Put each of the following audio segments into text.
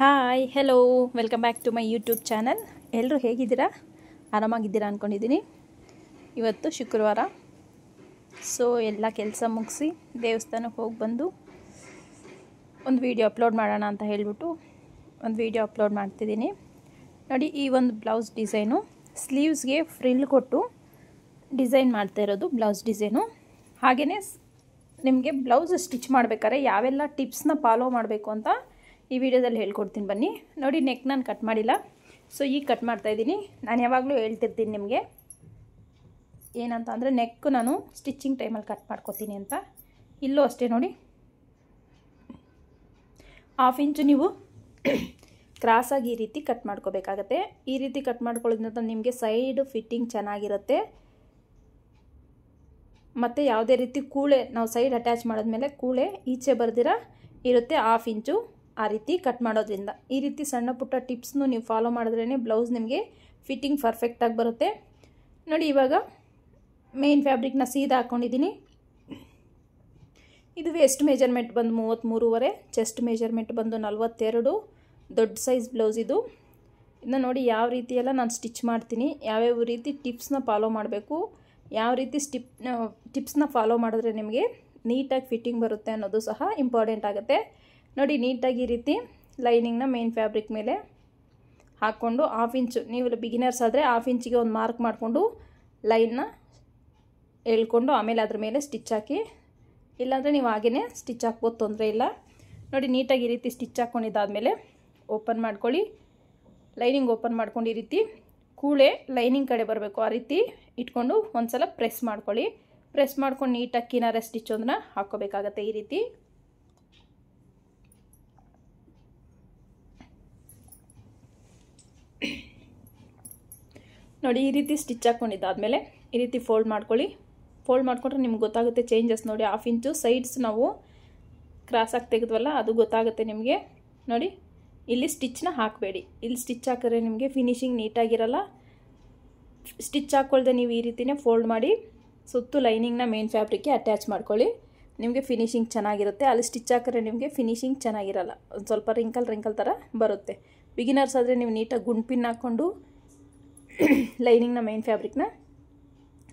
Hi hello welcome back to my YouTube channel. ಎಲ್ಲರೂ ಹೇಗಿದ್ದೀರಾ? ಆರಾಮಾಗಿದ್ದೀರಾ ಅಂದ್ಕೊಂಡಿದ್ದೀನಿ. ಇವತ್ತು ಶುಕ್ರವಾರ, ಸೊ ಎಲ್ಲ ಕೆಲಸ ಮುಗಿಸಿ ದೇವಸ್ಥಾನಕ್ಕೆ ಹೋಗಿ ಬಂದು ಒಂದು ವಿಡಿಯೋ ಅಪ್ಲೋಡ್ ಮಾಡೋಣ ಅಂತ ಹೇಳಿಬಿಟ್ಟು ಒಂದು ವಿಡಿಯೋ ಅಪ್ಲೋಡ್ ಮಾಡ್ತಿದ್ದೀನಿ. ನೋಡಿ, ಈ ಒಂದು ಬ್ಲೌಸ್ ಡಿಸೈನು ಸ್ಲೀವ್ಸ್ಗೆ ಫ್ರಿಲ್ ಕೊಟ್ಟು ಡಿಸೈನ್ ಮಾಡ್ತಾ ಇರೋದು ಬ್ಲೌಸ್ ಡಿಸೈನು. ಹಾಗೆಯೇ ನಿಮಗೆ ಬ್ಲೌಸ್ ಸ್ಟಿಚ್ ಮಾಡಬೇಕಾದ್ರೆ ಯಾವೆಲ್ಲ ಟಿಪ್ಸ್ನ ಫಾಲೋ ಮಾಡಬೇಕು ಅಂತ ಈ ವಿಡಿಯೋದಲ್ಲಿ ಹೇಳ್ಕೊಡ್ತೀನಿ ಬನ್ನಿ. ನೋಡಿ, ನೆಕ್ ನಾನು ಕಟ್ ಮಾಡಿಲ್ಲ, ಸೊ ಈಗ ಕಟ್ ಮಾಡ್ತಾಯಿದ್ದೀನಿ. ನಾನು ಯಾವಾಗಲೂ ಹೇಳ್ತಿರ್ತೀನಿ ನಿಮಗೆ ಏನಂತ ಅಂದರೆ ನೆಕ್ ನಾನು ಸ್ಟಿಚಿಂಗ್ ಟೈಮಲ್ಲಿ ಕಟ್ ಮಾಡ್ಕೊತೀನಿ ಅಂತ. ಇಲ್ಲೂ ಅಷ್ಟೇ ನೋಡಿ, 1/2 ಇಂಚು ನೀವು ಕ್ರಾಸಾಗಿ ಈ ರೀತಿ ಕಟ್ ಮಾಡ್ಕೋಬೇಕಾಗತ್ತೆ. ಈ ರೀತಿ ಕಟ್ ಮಾಡ್ಕೊಳ್ಳೋದ್ರಿಂದ ನಿಮಗೆ ಸೈಡ್ ಫಿಟ್ಟಿಂಗ್ ಚೆನ್ನಾಗಿರುತ್ತೆ. ಮತ್ತು ಯಾವುದೇ ರೀತಿ ಕೂಳೆ ನಾವು ಸೈಡ್ ಅಟ್ಯಾಚ್ ಮಾಡಿದ್ಮೇಲೆ ಕೂಳೆ ಈಚೆ ಬರ್ದಿರ ಇರುತ್ತೆ 1/2 ಇಂಚು. ಆ ರೀತಿ ಕಟ್ ಮಾಡೋದ್ರಿಂದ ಈ ರೀತಿ ಸಣ್ಣ ಪುಟ್ಟ ಟಿಪ್ಸ್ನು ನೀವು ಫಾಲೋ ಮಾಡಿದ್ರೇ ಬ್ಲೌಸ್ ನಿಮಗೆ ಫಿಟ್ಟಿಂಗ್ ಪರ್ಫೆಕ್ಟಾಗಿ ಬರುತ್ತೆ. ನೋಡಿ, ಇವಾಗ ಮೇನ್ ಫ್ಯಾಬ್ರಿಕ್ನ ಸೀದಾ ಹಾಕ್ಕೊಂಡಿದ್ದೀನಿ. ಇದು ವೇಸ್ಟ್ ಮೆಜರ್ಮೆಂಟ್ ಬಂದು 33.5, ಚೆಸ್ಟ್ ಮೆಜರ್ಮೆಂಟ್ ಬಂದು 42. ದೊಡ್ಡ ಸೈಜ್ ಬ್ಲೌಸ್ ಇದು. ಇದನ್ನ ನೋಡಿ ಯಾವ ರೀತಿ ಎಲ್ಲ ನಾನು ಸ್ಟಿಚ್ ಮಾಡ್ತೀನಿ, ಯಾವ್ಯಾವ ರೀತಿ ಟಿಪ್ಸ್ನ ಫಾಲೋ ಮಾಡಬೇಕು, ಯಾವ ರೀತಿ ಟಿಪ್ಸ್ನ ಫಾಲೋ ಮಾಡಿದ್ರೆ ನಿಮಗೆ ನೀಟಾಗಿ ಫಿಟ್ಟಿಂಗ್ ಬರುತ್ತೆ ಅನ್ನೋದು ಸಹ ಇಂಪಾರ್ಟೆಂಟ್ ಆಗುತ್ತೆ. ನೋಡಿ, ನೀಟಾಗಿ ಈ ರೀತಿ ಲೈನಿಂಗ್ನ ಮೇನ್ ಫ್ಯಾಬ್ರಿಕ್ ಮೇಲೆ ಹಾಕ್ಕೊಂಡು 1/2 ಇಂಚು, ನೀವು ಬಿಗಿನರ್ಸ್ ಆದರೆ 1/2 ಇಂಚಿಗೆ ಒಂದು ಮಾರ್ಕ್ ಮಾಡಿಕೊಂಡು ಲೈನ್ನ ಎಳ್ಕೊಂಡು ಆಮೇಲೆ ಅದ್ರ ಮೇಲೆ ಸ್ಟಿಚ್ ಹಾಕಿ, ಇಲ್ಲಾಂದರೆ ನೀವು ಹಾಗೇ ಸ್ಟಿಚ್ ಹಾಕ್ಬೋದು, ತೊಂದರೆ ಇಲ್ಲ. ನೋಡಿ, ನೀಟಾಗಿ ಈ ರೀತಿ ಸ್ಟಿಚ್ ಹಾಕ್ಕೊಂಡಿದ್ದಾದಮೇಲೆ ಓಪನ್ ಮಾಡ್ಕೊಳ್ಳಿ. ಲೈನಿಂಗ್ ಓಪನ್ ಮಾಡ್ಕೊಂಡು ಈ ರೀತಿ ಕೂಳೆ ಲೈನಿಂಗ್ ಕಡೆ ಬರಬೇಕು, ಆ ರೀತಿ ಇಟ್ಕೊಂಡು ಒಂದು ಸಲ ಪ್ರೆಸ್ ಮಾಡ್ಕೊಳ್ಳಿ. ಪ್ರೆಸ್ ಮಾಡ್ಕೊಂಡು ನೀಟಾಗಿ ಕಿನಾರೆ ಸ್ಟಿಚ್ ಒಂದನ್ನ ಹಾಕ್ಕೋಬೇಕಾಗತ್ತೆ. ಈ ರೀತಿ ನೋಡಿ, ಈ ರೀತಿ ಸ್ಟಿಚ್ ಹಾಕ್ಕೊಂಡಿದ್ದಾದಮೇಲೆ ಈ ರೀತಿ ಫೋಲ್ಡ್ ಮಾಡ್ಕೊಳ್ಳಿ. ಫೋಲ್ಡ್ ಮಾಡ್ಕೊಂಡ್ರೆ ನಿಮ್ಗೆ ಗೊತ್ತಾಗುತ್ತೆ ಚೇಂಜಸ್. ನೋಡಿ, 1/2 ಇಂಚು ಸೈಡ್ಸ್ ನಾವು ಕ್ರಾಸಾಗಿ ತೆಗೆದ್ವಲ್ಲ, ಅದು ಗೊತ್ತಾಗುತ್ತೆ ನಿಮಗೆ. ನೋಡಿ, ಇಲ್ಲಿ ಸ್ಟಿಚ್ನ ಹಾಕಬೇಡಿ. ಇಲ್ಲಿ ಸ್ಟಿಚ್ ಹಾಕಿದ್ರೆ ನಿಮಗೆ ಫಿನಿಶಿಂಗ್ ನೀಟಾಗಿರಲ್ಲ. ಸ್ಟಿಚ್ ಹಾಕ್ಕೊಳ್ದೆ ನೀವು ಈ ರೀತಿಯೇ ಫೋಲ್ಡ್ ಮಾಡಿ ಸುತ್ತು ಲೈನಿಂಗ್ನ ಮೇನ್ ಫ್ಯಾಬ್ರಿಕ್ಗೆ ಅಟ್ಯಾಚ್ ಮಾಡ್ಕೊಳ್ಳಿ. ನಿಮಗೆ ಫಿನಿಶಿಂಗ್ ಚೆನ್ನಾಗಿರುತ್ತೆ. ಅಲ್ಲಿ ಸ್ಟಿಚ್ ಹಾಕಿದ್ರೆ ನಿಮಗೆ ಫಿನಿಶಿಂಗ್ ಚೆನ್ನಾಗಿರಲ್ಲ, ಒಂದು ಸ್ವಲ್ಪ ರಿಂಕಲ್ ಥರ ಬರುತ್ತೆ. ಬಿಗಿನರ್ಸ್ ಆದರೆ ನೀವು ನೀಟಾಗಿ ಗುಂಡ್ಪಿನ್ ಹಾಕ್ಕೊಂಡು ಲೈನಿಂಗ್ನ ಮೇನ್ ಫ್ಯಾಬ್ರಿಕ್ನ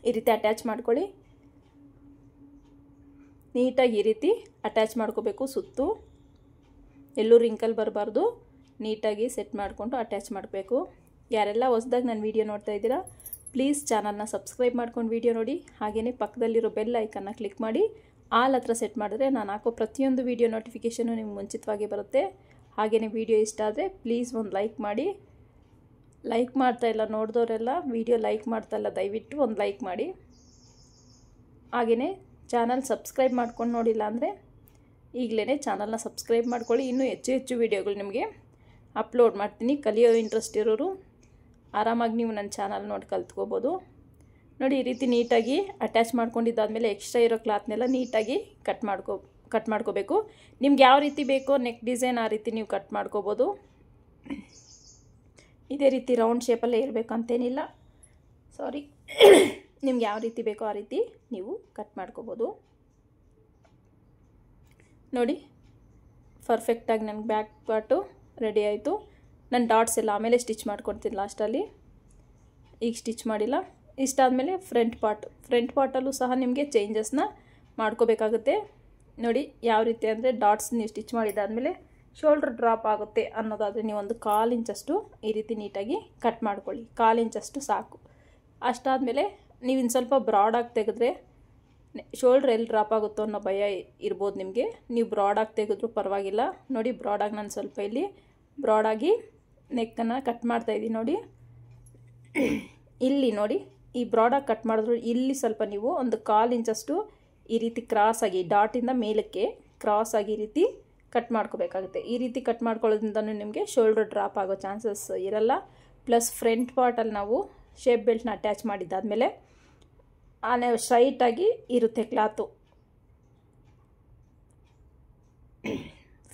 ಈ ರೀತಿ ಅಟ್ಯಾಚ್ ಮಾಡ್ಕೊಳ್ಳಿ. ನೀಟಾಗಿ ಈ ರೀತಿ ಅಟ್ಯಾಚ್ ಮಾಡ್ಕೋಬೇಕು. ಸುತ್ತು ಎಲ್ಲೂ ರಿಂಕಲ್ ಬರಬಾರ್ದು, ನೀಟಾಗಿ ಸೆಟ್ ಮಾಡಿಕೊಂಡು ಅಟ್ಯಾಚ್ ಮಾಡಬೇಕು. ಯಾರೆಲ್ಲ ಹೊಸದಾಗಿ ನನ್ನ ವೀಡಿಯೋ ನೋಡ್ತಾ ಇದ್ದೀರಾ, ಪ್ಲೀಸ್ ಚಾನಲ್ನ ಸಬ್ಸ್ಕ್ರೈಬ್ ಮಾಡ್ಕೊಂಡು ವೀಡಿಯೋ ನೋಡಿ. ಹಾಗೆಯೇ ಪಕ್ಕದಲ್ಲಿರೋ ಬೆಲ್ ಐಕನ್ನ ಕ್ಲಿಕ್ ಮಾಡಿ ಆಲ್ ಹತ್ರ ಸೆಟ್ ಮಾಡಿದ್ರೆ ನಾನು ಹಾಕೋ ಪ್ರತಿಯೊಂದು ವೀಡಿಯೋ ನೋಟಿಫಿಕೇಷನು ನಿಮ್ಗೆ ಮುಂಚಿತವಾಗಿ ಬರುತ್ತೆ. ಹಾಗೆಯೇ ವೀಡಿಯೋ ಇಷ್ಟ ಆದರೆ ಪ್ಲೀಸ್ ಒಂದು ಲೈಕ್ ಮಾಡಿ. ಲೈಕ್ ಮಾಡ್ತಾ ಇಲ್ಲ ನೋಡಿದವರೆಲ್ಲ, ವೀಡಿಯೋ ಲೈಕ್ ಮಾಡ್ತಾ ಇಲ್ಲ, ದಯವಿಟ್ಟು ಒಂದು ಲೈಕ್ ಮಾಡಿ. ಹಾಗೆಯೇ ಚಾನಲ್ ಸಬ್ಸ್ಕ್ರೈಬ್ ಮಾಡ್ಕೊಂಡು ನೋಡಿಲ್ಲ ಅಂದರೆ ಈಗಲೇ ಚಾನಲ್ನ ಸಬ್ಸ್ಕ್ರೈಬ್ ಮಾಡ್ಕೊಳ್ಳಿ. ಇನ್ನೂ ಹೆಚ್ಚು ವೀಡಿಯೋಗಳು ನಿಮಗೆ ಅಪ್ಲೋಡ್ ಮಾಡ್ತೀನಿ. ಕಲಿಯೋ ಇಂಟ್ರೆಸ್ಟ್ ಇರೋರು ಆರಾಮಾಗಿ ನೀವು ನನ್ನ ಚಾನಲ್ ನೋಡಿ ಕಲ್ತ್ಕೋಬೋದು. ನೋಡಿ, ಈ ರೀತಿ ನೀಟಾಗಿ ಅಟ್ಯಾಚ್ ಮಾಡ್ಕೊಂಡಿದ್ದಾದಮೇಲೆ ಎಕ್ಸ್ಟ್ರಾ ಇರೋ ಕ್ಲಾತ್ನೆಲ್ಲ ನೀಟಾಗಿ ಕಟ್ ಮಾಡ್ಕೋಬೇಕು. ನಿಮ್ಗೆ ಯಾವ ರೀತಿ ಬೇಕೋ ನೆಕ್ ಡಿಸೈನ್ ಆ ರೀತಿ ನೀವು ಕಟ್ ಮಾಡ್ಕೋಬೋದು. ಇದೇ ರೀತಿ ರೌಂಡ್ ಶೇಪಲ್ಲೇ ಇರಬೇಕಂತೇನಿಲ್ಲ, ಸಾರಿ. ನಿಮ್ಗೆ ಯಾವ ರೀತಿ ಬೇಕೋ ಆ ರೀತಿ ನೀವು ಕಟ್ ಮಾಡ್ಕೋಬೋದು. ನೋಡಿ, ಪರ್ಫೆಕ್ಟಾಗಿ ನನಗೆ ಬ್ಯಾಕ್ ಪಾರ್ಟು ರೆಡಿ ಆಯಿತು. ನಾನು ಡಾಟ್ಸ್ ಎಲ್ಲ ಆಮೇಲೆ ಸ್ಟಿಚ್ ಮಾಡ್ಕೊಡ್ತೀನಿ ಲಾಸ್ಟಲ್ಲಿ, ಈಗ ಸ್ಟಿಚ್ ಮಾಡಿಲ್ಲ. ಇಷ್ಟಾದಮೇಲೆ ಫ್ರಂಟ್ ಪಾರ್ಟಲ್ಲೂ ಸಹ ನಿಮಗೆ ಚೇಂಜಸ್ನ ಮಾಡ್ಕೋಬೇಕಾಗುತ್ತೆ. ನೋಡಿ, ಯಾವ ರೀತಿ ಅಂದರೆ ಡಾಟ್ಸ್ ನೀವು ಸ್ಟಿಚ್ ಮಾಡಿದಾದಮೇಲೆ ಶೋಲ್ಡ್ರ್ ಡ್ರಾಪ್ ಆಗುತ್ತೆ ಅನ್ನೋದಾದರೆ ನೀವು ಒಂದು 1/4 ಇಂಚಷ್ಟು ಈ ರೀತಿ ನೀಟಾಗಿ ಕಟ್ ಮಾಡ್ಕೊಳ್ಳಿ. 1/4 ಇಂಚಷ್ಟು ಸಾಕು. ಅಷ್ಟಾದಮೇಲೆ ನೀವು ಇನ್ನು ಸ್ವಲ್ಪ ಬ್ರಾಡಾಗಿ ತೆಗೆದ್ರೆ ಶೋಲ್ಡ್ರ್ ಎಲ್ಲಿ ಡ್ರಾಪ್ ಆಗುತ್ತೋ ಅನ್ನೋ ಭಯ ಇರ್ಬೋದು ನಿಮಗೆ. ನೀವು ಬ್ರಾಡಾಗಿ ತೆಗೆದ್ರೂ ಪರವಾಗಿಲ್ಲ. ನೋಡಿ, ಬ್ರಾಡಾಗಿ ನಾನು ಸ್ವಲ್ಪ ಇಲ್ಲಿ ಬ್ರಾಡಾಗಿ ನೆಕ್ಕನ್ನು ಕಟ್ ಮಾಡ್ತಾಯಿದ್ದೀನಿ. ನೋಡಿ, ಇಲ್ಲಿ ನೋಡಿ, ಈ ಬ್ರಾಡಾಗಿ ಕಟ್ ಮಾಡಿದ್ರು ಇಲ್ಲಿ ಸ್ವಲ್ಪ ನೀವು ಒಂದು 1/4 ಇಂಚಷ್ಟು ಈ ರೀತಿ ಕ್ರಾಸಾಗಿ ಡಾಟಿಂದ ಮೇಲಕ್ಕೆ ಕ್ರಾಸಾಗಿ ಈ ರೀತಿ ಕಟ್ ಮಾಡ್ಕೋಬೇಕಾಗುತ್ತೆ. ಈ ರೀತಿ ಕಟ್ ಮಾಡ್ಕೊಳ್ಳೋದ್ರಿಂದ ನಿಮಗೆ ಶೋಲ್ಡರ್ ಡ್ರಾಪ್ ಆಗೋ ಚಾನ್ಸಸ್ ಇರಲ್ಲ. ಪ್ಲಸ್ ಫ್ರಂಟ್ ಪಾರ್ಟಲ್ಲಿ ನಾವು ಶೇಪ್ ಬೆಲ್ಟ್ನ ಅಟ್ಯಾಚ್ ಮಾಡಿದ್ದಾದಮೇಲೆ ಸ್ಟ್ರೈಟಾಗಿ ಇರುತ್ತೆ ಕ್ಲಾತು,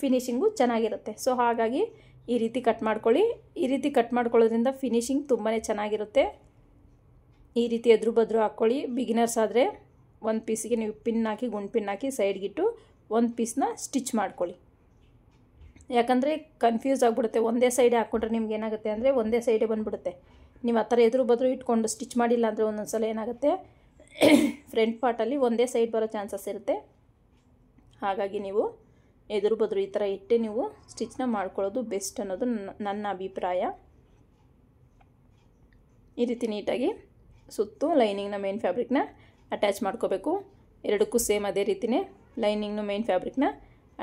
ಫಿನಿಶಿಂಗು ಚೆನ್ನಾಗಿರುತ್ತೆ. ಸೊ ಹಾಗಾಗಿ ಈ ರೀತಿ ಕಟ್ ಮಾಡ್ಕೊಳ್ಳಿ. ಈ ರೀತಿ ಕಟ್ ಮಾಡ್ಕೊಳ್ಳೋದ್ರಿಂದ ಫಿನಿಶಿಂಗ್ ತುಂಬಾ ಚೆನ್ನಾಗಿರುತ್ತೆ. ಈ ರೀತಿ ಎದುರು ಬದ್ರು ಹಾಕ್ಕೊಳ್ಳಿ. ಬಿಗಿನರ್ಸ್ ಆದರೆ ಒಂದು ಪೀಸಿಗೆ ನೀವು ಪಿನ್ ಹಾಕಿ ಗುಂಡು ಪಿನ್ ಹಾಕಿ ಸೈಡ್ಗಿಟ್ಟು ಒಂದು ಪೀಸ್ನ ಸ್ಟಿಚ್ ಮಾಡ್ಕೊಳ್ಳಿ. ಯಾಕಂದರೆ ಕನ್ಫ್ಯೂಸ್ ಆಗಿಬಿಡುತ್ತೆ. ಒಂದೇ ಸೈಡೇ ಹಾಕ್ಕೊಂಡ್ರೆ ನಿಮ್ಗೆ ಏನಾಗುತ್ತೆ ಅಂದರೆ ಒಂದೇ ಸೈಡೇ ಬಂದುಬಿಡುತ್ತೆ. ನೀವು ಆ ಥರ ಎದುರು ಬದ್ರು ಇಟ್ಕೊಂಡು ಸ್ಟಿಚ್ ಮಾಡಿಲ್ಲ ಅಂದರೆ ಒಂದೊಂದು ಸಲ ಏನಾಗುತ್ತೆ ಫ್ರಂಟ್ ಪಾರ್ಟಲ್ಲಿ ಒಂದೇ ಸೈಡ್ ಬರೋ ಚಾನ್ಸಸ್ ಇರುತ್ತೆ. ಹಾಗಾಗಿ ನೀವು ಎದುರು ಬದ್ರು ಈ ಥರ ಇಟ್ಟೆ ನೀವು ಸ್ಟಿಚ್ನ ಮಾಡ್ಕೊಳ್ಳೋದು ಬೆಸ್ಟ್ ಅನ್ನೋದು ನನ್ನ ಅಭಿಪ್ರಾಯ. ಈ ರೀತಿ ನೀಟಾಗಿ ಸುತ್ತು ಲೈನಿಂಗ್ನ ಮೇನ್ ಫ್ಯಾಬ್ರಿಕ್ನ ಅಟ್ಯಾಚ್ ಮಾಡ್ಕೋಬೇಕು. ಎರಡಕ್ಕೂ ಸೇಮ್ ಅದೇ ರೀತಿಯೇ ಲೈನಿಂಗ್ನು ಮೇನ್ ಫ್ಯಾಬ್ರಿಕ್ನ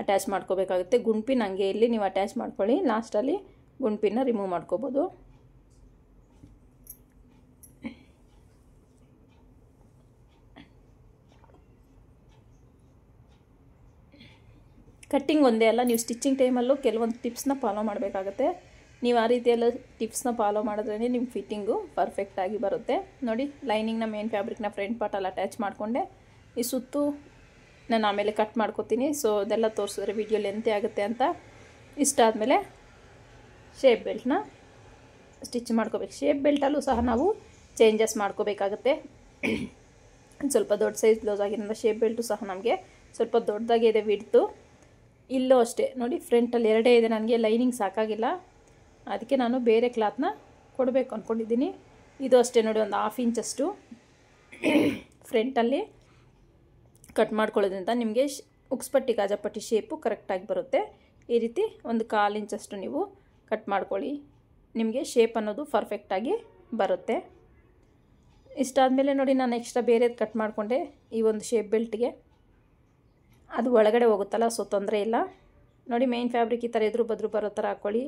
ಅಟ್ಯಾಚ್ ಮಾಡ್ಕೋಬೇಕಾಗುತ್ತೆ. ಗುಂಪಿನ ಹಂಗೆ ಇಲ್ಲಿ ನೀವು ಅಟ್ಯಾಚ್ ಮಾಡ್ಕೊಳ್ಳಿ. ಲಾಸ್ಟಲ್ಲಿ ಗುಂಪಿನ ರಿಮೂವ್ ಮಾಡ್ಕೋಬೋದು. ಕಟ್ಟಿಂಗ್ ಒಂದೇ ಅಲ್ಲ, ನೀವು ಸ್ಟಿಚ್ಚಿಂಗ್ ಟೈಮಲ್ಲೂ ಕೆಲವೊಂದು ಟಿಪ್ಸ್ನ ಫಾಲೋ ಮಾಡಬೇಕಾಗತ್ತೆ. ನೀವು ಆ ರೀತಿಯೆಲ್ಲ ಟಿಪ್ಸ್ನ ಫಾಲೋ ಮಾಡಿದ್ರೇ ನಿಮ್ಮ ಫಿಟ್ಟಿಂಗು ಪರ್ಫೆಕ್ಟಾಗಿ ಬರುತ್ತೆ. ನೋಡಿ, ಲೈನಿಂಗ್ನ ಮೇನ್ ಫ್ಯಾಬ್ರಿಕ್ನ ಫ್ರಂಟ್ ಪಾರ್ಟಲ್ಲಿ ಅಟ್ಯಾಚ್ ಮಾಡಿಕೊಂಡೆ. ಈ ಸುತ್ತು ನಾನು ಆಮೇಲೆ ಕಟ್ ಮಾಡ್ಕೋತೀನಿ. ಸೊ ಅದೆಲ್ಲ ತೋರಿಸಿದ್ರೆ ವಿಡಿಯೋ ಲೆಂತಿ ಆಗುತ್ತೆ ಅಂತ. ಇಷ್ಟಾದಮೇಲೆ ಶೇಪ್ ಬೆಲ್ಟ್ನ ಸ್ಟಿಚ್ ಮಾಡ್ಕೋಬೇಕು. ಶೇಪ್ ಬೆಲ್ಟಲ್ಲೂ ಸಹ ನಾವು ಚೇಂಜಸ್ ಮಾಡ್ಕೋಬೇಕಾಗತ್ತೆ. ಸ್ವಲ್ಪ ದೊಡ್ಡ ಸೈಜ್ ಬ್ಲೌಸ್ ಆಗಿರೋದ್ರಿಂದ ಶೇಪ್ ಬೆಲ್ಟು ಸಹ ನಮಗೆ ಸ್ವಲ್ಪ ದೊಡ್ಡದಾಗಿ ಇದೆ ವಿಡ್ತು. ಇಲ್ಲೂ ಅಷ್ಟೇ ನೋಡಿ, ಫ್ರಂಟಲ್ಲಿ ಎರಡೇ ಇದೆ, ನನಗೆ ಲೈನಿಂಗ್ ಸಾಕಾಗಿಲ್ಲ, ಅದಕ್ಕೆ ನಾನು ಬೇರೆ ಕ್ಲಾತ್ನ ಕೊಡಬೇಕು ಅಂದ್ಕೊಂಡಿದ್ದೀನಿ. ಇದು ಅಷ್ಟೇ ನೋಡಿ, ಒಂದು 1/2 ಇಂಚಷ್ಟು ಫ್ರಂಟಲ್ಲಿ ಕಟ್ ಮಾಡ್ಕೊಳ್ಳೋದ್ರಿಂದ ನಿಮಗೆ ಉಕ್ಸ್ಪಟ್ಟಿ ಕಾಜಾಪಟ್ಟಿ ಶೇಪು ಕರೆಕ್ಟಾಗಿ ಬರುತ್ತೆ. ಈ ರೀತಿ ಒಂದು 1/4 ಇಂಚಷ್ಟು ನೀವು ಕಟ್ ಮಾಡ್ಕೊಳ್ಳಿ, ನಿಮಗೆ ಶೇಪ್ ಅನ್ನೋದು ಪರ್ಫೆಕ್ಟಾಗಿ ಬರುತ್ತೆ. ಇಷ್ಟಾದಮೇಲೆ ನೋಡಿ, ನಾನು ಎಕ್ಸ್ಟ್ರಾ ಬೇರೆದು ಕಟ್ ಮಾಡಿಕೊಂಡೆ ಈ ಒಂದು ಶೇಪ್ ಬೆಲ್ಟ್ಗೆ. ಅದು ಒಳಗಡೆ ಹೋಗುತ್ತಲ್ಲ, ಸೊ ತೊಂದರೆ ಇಲ್ಲ. ನೋಡಿ, ಮೇನ್ ಫ್ಯಾಬ್ರಿಕ್ ಈ ಥರ ಎದುರು ಬದ್ರು ಬರೋ ಥರ ಹಾಕ್ಕೊಳ್ಳಿ.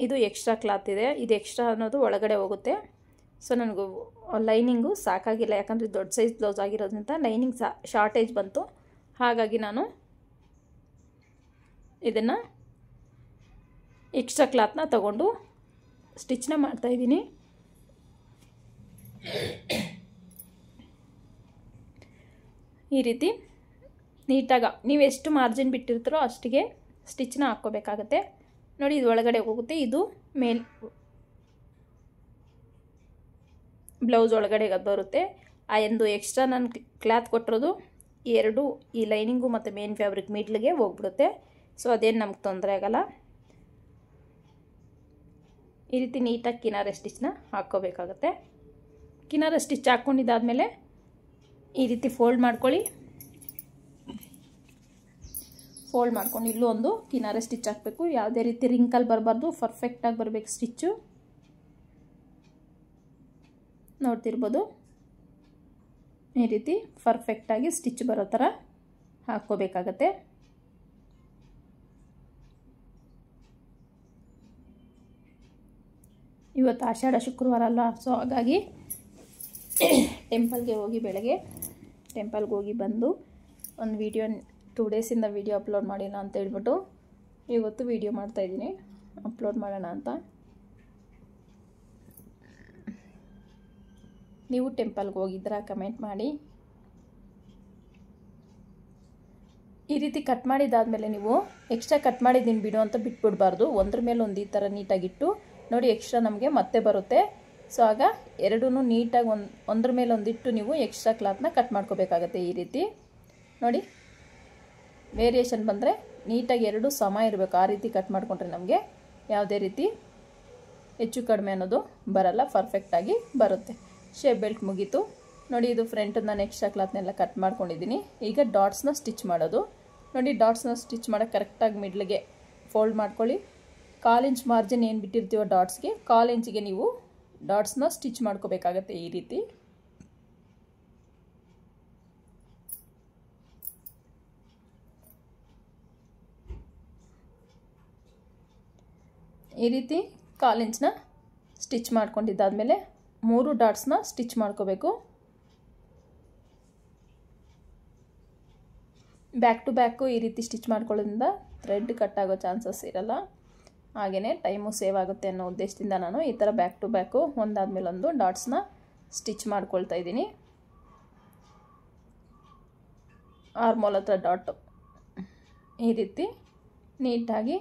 ಇದು ಎಕ್ಸ್ಟ್ರಾ ಕ್ಲಾತ್ ಇದೆ, ಇದು ಎಕ್ಸ್ಟ್ರಾ ಅನ್ನೋದು ಒಳಗಡೆ ಹೋಗುತ್ತೆ. ಸೊ ನನಗೂ ಲೈನಿಂಗು ಸಾಕಾಗಿಲ್ಲ, ಯಾಕಂದರೆ ದೊಡ್ಡ ಸೈಜ್ ಬ್ಲೌಸ್ ಆಗಿರೋದ್ರಿಂದ ಲೈನಿಂಗ್ ಶಾರ್ಟೇಜ್ ಬಂತು. ಹಾಗಾಗಿ ನಾನು ಇದನ್ನು ಎಕ್ಸ್ಟ್ರಾ ಕ್ಲಾತ್ನ ತಗೊಂಡು ಸ್ಟಿಚ್ನ ಮಾಡ್ತಾಯಿದ್ದೀನಿ. ಈ ರೀತಿ ನೀಟಾಗಿ ನೀವು ಎಷ್ಟು ಮಾರ್ಜಿನ್ ಬಿಟ್ಟಿರ್ತೀರೋ ಅಷ್ಟಿಗೆ ಸ್ಟಿಚ್ನ ಹಾಕ್ಕೋಬೇಕಾಗತ್ತೆ. ನೋಡಿ, ಇದು ಒಳಗಡೆ ಹೋಗುತ್ತೆ, ಇದು ಮೇಲ್ ಬ್ಲೌಸ್ ಒಳಗಡೆ ಬರುತ್ತೆ. ಆ ಒಂದು ಎಕ್ಸ್ಟ್ರಾ ನಾನು ಕ್ಲಾತ್ ಕೊಟ್ಟಿರೋದು ಈ ಲೈನಿಂಗು ಮತ್ತು ಮೇನ್ ಫ್ಯಾಬ್ರಿಕ್ ಮಿಡ್ಲಿಗೆ ಹೋಗ್ಬಿಡುತ್ತೆ. ಸೊ ಅದೇನು ನಮ್ಗೆ ತೊಂದರೆ ಆಗಲ್ಲ. ಈ ರೀತಿ ನೀಟಾಗಿ ಕಿನಾರೆ ಸ್ಟಿಚ್ನ ಹಾಕ್ಕೋಬೇಕಾಗತ್ತೆ. ಕಿನಾರೆ ಸ್ಟಿಚ್ ಹಾಕ್ಕೊಂಡಿದ್ದಾದಮೇಲೆ ಈ ರೀತಿ ಫೋಲ್ಡ್ ಮಾಡ್ಕೊಳ್ಳಿ. ಫೋಲ್ಡ್ ಮಾಡ್ಕೊಂಡು ಇಲ್ಲೂ ಒಂದು ಕಿನಾರೆ ಸ್ಟಿಚ್ ಹಾಕಬೇಕು. ಯಾವುದೇ ರೀತಿ ರಿಂಕಲ್ ಬರಬಾರ್ದು, ಪರ್ಫೆಕ್ಟಾಗಿ ಬರಬೇಕು ಸ್ಟಿಚ್ಚು. ನೋಡ್ತಿರ್ಬೋದು, ಈ ರೀತಿ ಪರ್ಫೆಕ್ಟಾಗಿ ಸ್ಟಿಚ್ ಬರೋ ಥರ ಹಾಕ್ಕೋಬೇಕಾಗತ್ತೆ. ಇವತ್ತು ಆಷಾಢ ಶುಕ್ರವಾರ ಅಲ್ಲ, ಸೊ ಹಾಗಾಗಿ ಟೆಂಪಲ್ಗೆ ಹೋಗಿ ಬೆಳಗ್ಗೆ ಟೆಂಪಲ್ಗೆ ಹೋಗಿ ಬಂದು ಒಂದು ವಿಡಿಯೋ 2 ಡೇಸಿಂದ ವಿಡಿಯೋ ಅಪ್ಲೋಡ್ ಮಾಡಿಲ್ಲ ಅಂತ ಹೇಳ್ಬಿಟ್ಟು ಇವತ್ತು ವಿಡಿಯೋ ಮಾಡ್ತಾಯಿದ್ದೀನಿ, ಅಪ್ಲೋಡ್ ಮಾಡೋಣ ಅಂತ. ನೀವು ಟೆಂಪಲ್ಗೆ ಹೋಗಿದ್ದೀರಾ ಕಮೆಂಟ್ ಮಾಡಿ. ಈ ರೀತಿ ಕಟ್ ಮಾಡಿದ್ದಾದಮೇಲೆ ನೀವು ಎಕ್ಸ್ಟ್ರಾ ಕಟ್ ಮಾಡಿದ್ದೀನಿ ಬಿಡು ಅಂತ ಬಿಟ್ಬಿಡಬಾರ್ದು. ಒಂದ್ರ ಮೇಲೆ ಒಂದು ಈ ಥರ ನೀಟಾಗಿಟ್ಟು ನೋಡಿ, ಎಕ್ಸ್ಟ್ರಾ ನಮಗೆ ಮತ್ತೆ ಬರುತ್ತೆ. ಸೊ ಆಗ ಎರಡೂ ನೀಟಾಗಿ ಒಂದ್ರ ಮೇಲೆ ಒಂದಿಟ್ಟು ನೀವು ಎಕ್ಸ್ಟ್ರಾ ಕ್ಲಾತ್ನ ಕಟ್ ಮಾಡ್ಕೋಬೇಕಾಗತ್ತೆ. ಈ ರೀತಿ ನೋಡಿ, ವೇರಿಯೇಷನ್ ಬಂದರೆ ನೀಟಾಗಿ ಎರಡೂ ಸಮ ಇರಬೇಕು. ಆ ರೀತಿ ಕಟ್ ಮಾಡಿಕೊಂಡ್ರೆ ನಮಗೆ ಯಾವುದೇ ರೀತಿ ಹೆಚ್ಚು ಕಡಿಮೆ ಅನ್ನೋದು ಬರಲ್ಲ, ಪರ್ಫೆಕ್ಟಾಗಿ ಬರುತ್ತೆ. ಶೇಪ್ ಬೆಲ್ಟ್ ಮುಗೀತು ನೋಡಿ. ಇದು ಫ್ರಂಟ್ ನಾನು ಎಕ್ಸ್ಟ್ರಾ ಕ್ಲಾತ್ನೆಲ್ಲ ಕಟ್ ಮಾಡ್ಕೊಂಡಿದ್ದೀನಿ. ಈಗ ಡಾಟ್ಸ್ನ ಸ್ಟಿಚ್ ಮಾಡೋದು ನೋಡಿ. ಡಾಟ್ಸ್ನ ಸ್ಟಿಚ್ ಮಾಡೋಕ್ಕೆ ಕರೆಕ್ಟಾಗಿ ಮಿಡ್ಲಿಗೆ ಫೋಲ್ಡ್ ಮಾಡ್ಕೊಳ್ಳಿ. 1/4 ಇಂಚ್ ಮಾರ್ಜಿನ್ ಏನು ಬಿಟ್ಟಿರ್ತೀವೋ ಡಾಟ್ಸ್ಗೆ 1/4 ಇಂಚಿಗೆ ನೀವು ಡಾಟ್ಸ್ನ ಸ್ಟಿಚ್ ಮಾಡ್ಕೋಬೇಕಾಗತ್ತೆ. ಈ ರೀತಿ ಈ ರೀತಿ 1/4 ಇಂಚ್ನ ಸ್ಟಿಚ್ ಮಾಡ್ಕೊಂಡಿದ್ದಾದಮೇಲೆ 3 ಡಾಟ್ಸ್ನ ಸ್ಟಿಚ್ ಮಾಡ್ಕೋಬೇಕು. ಬ್ಯಾಕ್ ಟು ಬ್ಯಾಕು ಈ ರೀತಿ ಸ್ಟಿಚ್ ಮಾಡ್ಕೊಳ್ಳೋದ್ರಿಂದ ಥ್ರೆಡ್ ಕಟ್ ಆಗೋ ಚಾನ್ಸಸ್ ಇರಲ್ಲ, ಹಾಗೆಯೇ ಟೈಮು ಸೇವ್ ಆಗುತ್ತೆ ಅನ್ನೋ ಉದ್ದೇಶದಿಂದ ನಾನು ಈ ಥರ ಬ್ಯಾಕ್ ಟು ಬ್ಯಾಕು ಒಂದಾದ್ಮೇಲೆ ಒಂದು ಡಾಟ್ಸ್ನ ಸ್ಟಿಚ್ ಮಾಡ್ಕೊಳ್ತಾ ಇದ್ದೀನಿ. ಆರ್ಮೋಲ್ ಹತ್ರ ಡಾಟು ಈ ರೀತಿ ನೀಟಾಗಿ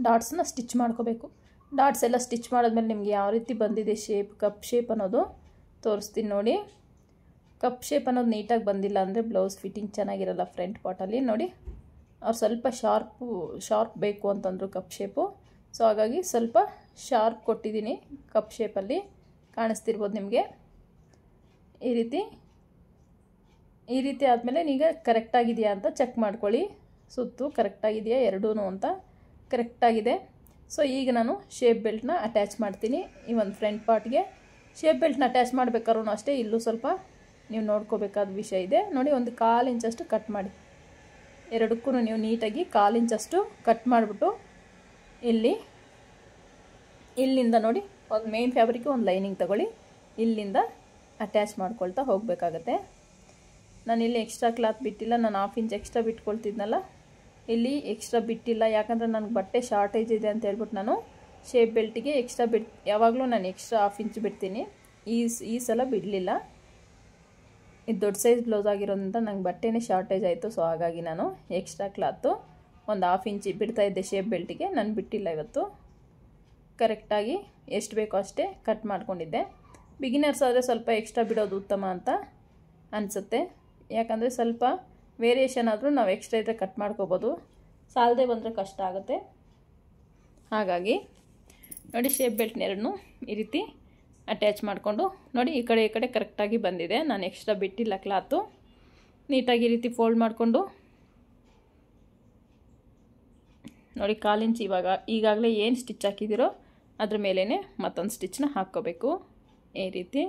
ಡಾಟ್ಸ್ನ ಸ್ಟಿಚ್ ಮಾಡ್ಕೋಬೇಕು. ಡಾಟ್ಸ್ ಎಲ್ಲ ಸ್ಟಿಚ್ ಮಾಡಿದ್ಮೇಲೆ ನಿಮಗೆ ಯಾವ ರೀತಿ ಬಂದಿದೆ ಶೇಪ್, ಕಪ್ ಶೇಪ್ ಅನ್ನೋದು ತೋರಿಸ್ತೀನಿ ನೋಡಿ. ಕಪ್ ಶೇಪ್ ಅನ್ನೋದು ನೀಟಾಗಿ ಬಂದಿಲ್ಲ ಅಂದರೆ ಬ್ಲೌಸ್ ಫಿಟ್ಟಿಂಗ್ ಚೆನ್ನಾಗಿರಲ್ಲ ಫ್ರಂಟ್ ಪಾರ್ಟಲ್ಲಿ ನೋಡಿ. ಅವ್ರು ಸ್ವಲ್ಪ ಶಾರ್ಪ್ ಬೇಕು ಅಂತಂದರು ಕಪ್ ಶೇಪು. ಸೊ ಹಾಗಾಗಿ ಸ್ವಲ್ಪ ಶಾರ್ಪ್ ಕೊಟ್ಟಿದ್ದೀನಿ. ಕಪ್ ಶೇಪಲ್ಲಿ ಕಾಣಿಸ್ತಿರ್ಬೋದು ನಿಮಗೆ. ಈ ರೀತಿ ಆದಮೇಲೆ ಈಗ ಕರೆಕ್ಟಾಗಿದೆಯಾ ಅಂತ ಚೆಕ್ ಮಾಡ್ಕೊಳ್ಳಿ. ಸುತ್ತು ಕರೆಕ್ಟಾಗಿದೆಯಾ ಎರಡೂ ಅಂತ. ಕರೆಕ್ಟಾಗಿದೆ. ಸೊ ಈಗ ನಾನು ಶೇಪ್ ಬೆಲ್ಟ್ನ ಅಟ್ಯಾಚ್ ಮಾಡ್ತೀನಿ. ಈ ಒಂದು ಫ್ರಂಟ್ ಪಾರ್ಟ್ಗೆ ಶೇಪ್ ಬೆಲ್ಟ್ನ ಅಟ್ಯಾಚ್ ಮಾಡಬೇಕಾದ್ರೂ ಅಷ್ಟೇ ಇಲ್ಲೂ ಸ್ವಲ್ಪ ನೀವು ನೋಡ್ಕೋಬೇಕಾದ ವಿಷಯ ಇದೆ ನೋಡಿ. ಒಂದು 1/4 ಇಂಚಷ್ಟು ಕಟ್ ಮಾಡಿ, ಎರಡಕ್ಕೂ ನೀವು ನೀಟಾಗಿ 1/4 ಇಂಚಷ್ಟು ಕಟ್ ಮಾಡಿಬಿಟ್ಟು ಇಲ್ಲಿಂದ ನೋಡಿ ಒಂದು ಮೇನ್ ಫ್ಯಾಬ್ರಿಕ್ಗೆ ಒಂದು ಲೈನಿಂಗ್ ತಗೊಳ್ಳಿ, ಇಲ್ಲಿಂದ ಅಟ್ಯಾಚ್ ಮಾಡ್ಕೊಳ್ತಾ ಹೋಗಬೇಕಾಗತ್ತೆ. ನಾನು ಇಲ್ಲಿ ಎಕ್ಸ್ಟ್ರಾ ಕ್ಲಾತ್ ಬಿಟ್ಟಿಲ್ಲ, ನಾನು 1/2 ಇಂಚ್ ಎಕ್ಸ್ಟ್ರಾ ಬಿಟ್ಕೊಳ್ತಿದ್ನಲ್ಲ, ಇಲ್ಲಿ ಎಕ್ಸ್ಟ್ರಾ ಬಿಟ್ಟಿಲ್ಲ. ಯಾಕಂದರೆ ನನಗೆ ಬಟ್ಟೆ ಶಾರ್ಟೇಜ್ ಇದೆ ಅಂತ ಹೇಳ್ಬಿಟ್ಟು ನಾನು ಶೇಪ್ ಬೆಲ್ಟಿಗೆ ಎಕ್ಸ್ಟ್ರಾ ಯಾವಾಗಲೂ ನಾನು ಎಕ್ಸ್ಟ್ರಾ 1/2 ಇಂಚ್ ಬಿಡ್ತೀನಿ. ಈ ಸಲ ಬಿಡಲಿಲ್ಲ. ಇದು ದೊಡ್ಡ ಸೈಜ್ ಬ್ಲೌಸ್ ಆಗಿರೋದ್ರಿಂದ ನಂಗೆ ಬಟ್ಟೆನೇ ಶಾರ್ಟೇಜ್ ಆಯಿತು. ಸೊ ಹಾಗಾಗಿ ನಾನು ಎಕ್ಸ್ಟ್ರಾ ಕ್ಲಾತು ಒಂದು 1/2 ಇಂಚ್ ಬಿಡ್ತಾಯಿದ್ದೆ ಶೇಪ್ ಬೆಲ್ಟಿಗೆ. ನಾನು ಬಿಟ್ಟಿಲ್ಲ ಇವತ್ತು. ಕರೆಕ್ಟಾಗಿ ಎಷ್ಟು ಬೇಕೋ ಅಷ್ಟೇ ಕಟ್ ಮಾಡ್ಕೊಂಡಿದ್ದೆ. ಬಿಗಿನರ್ಸ್ ಆದರೆ ಸ್ವಲ್ಪ ಎಕ್ಸ್ಟ್ರಾ ಬಿಡೋದು ಉತ್ತಮ ಅಂತ ಅನಿಸುತ್ತೆ. ಯಾಕಂದರೆ ಸ್ವಲ್ಪ ವೇರಿಯೇಷನ್ ಆದರೂ ನಾವು ಎಕ್ಸ್ಟ್ರಾ ಇದ್ದರೆ ಕಟ್ ಮಾಡ್ಕೋಬೋದು, ಸಾಲದೆ ಬಂದರೆ ಕಷ್ಟ ಆಗುತ್ತೆ. ಹಾಗಾಗಿ ನೋಡಿ ಶೇಪ್ ಬೆಲ್ಟ್ನ ಎರಡನ್ನೂ ಈ ರೀತಿ ಅಟ್ಯಾಚ್ ಮಾಡಿಕೊಂಡು ನೋಡಿ ಈ ಕಡೆ ಕರೆಕ್ಟಾಗಿ ಬಂದಿದೆ. ನಾನು ಎಕ್ಸ್ಟ್ರಾ ಬಿಟ್ಟಿಲ್ಲ ಕ್ಲಾತು. ನೀಟಾಗಿ ಈ ರೀತಿ ಫೋಲ್ಡ್ ಮಾಡಿಕೊಂಡು ನೋಡಿ 1/4 ಇಂಚ್ ಈಗಾಗಲೇ ಏನು ಸ್ಟಿಚ್ ಹಾಕಿದ್ದೀರೋ ಅದ್ರ ಮೇಲೇ ಮತ್ತೊಂದು ಸ್ಟಿಚ್ನ ಹಾಕ್ಕೋಬೇಕು. ಈ ರೀತಿ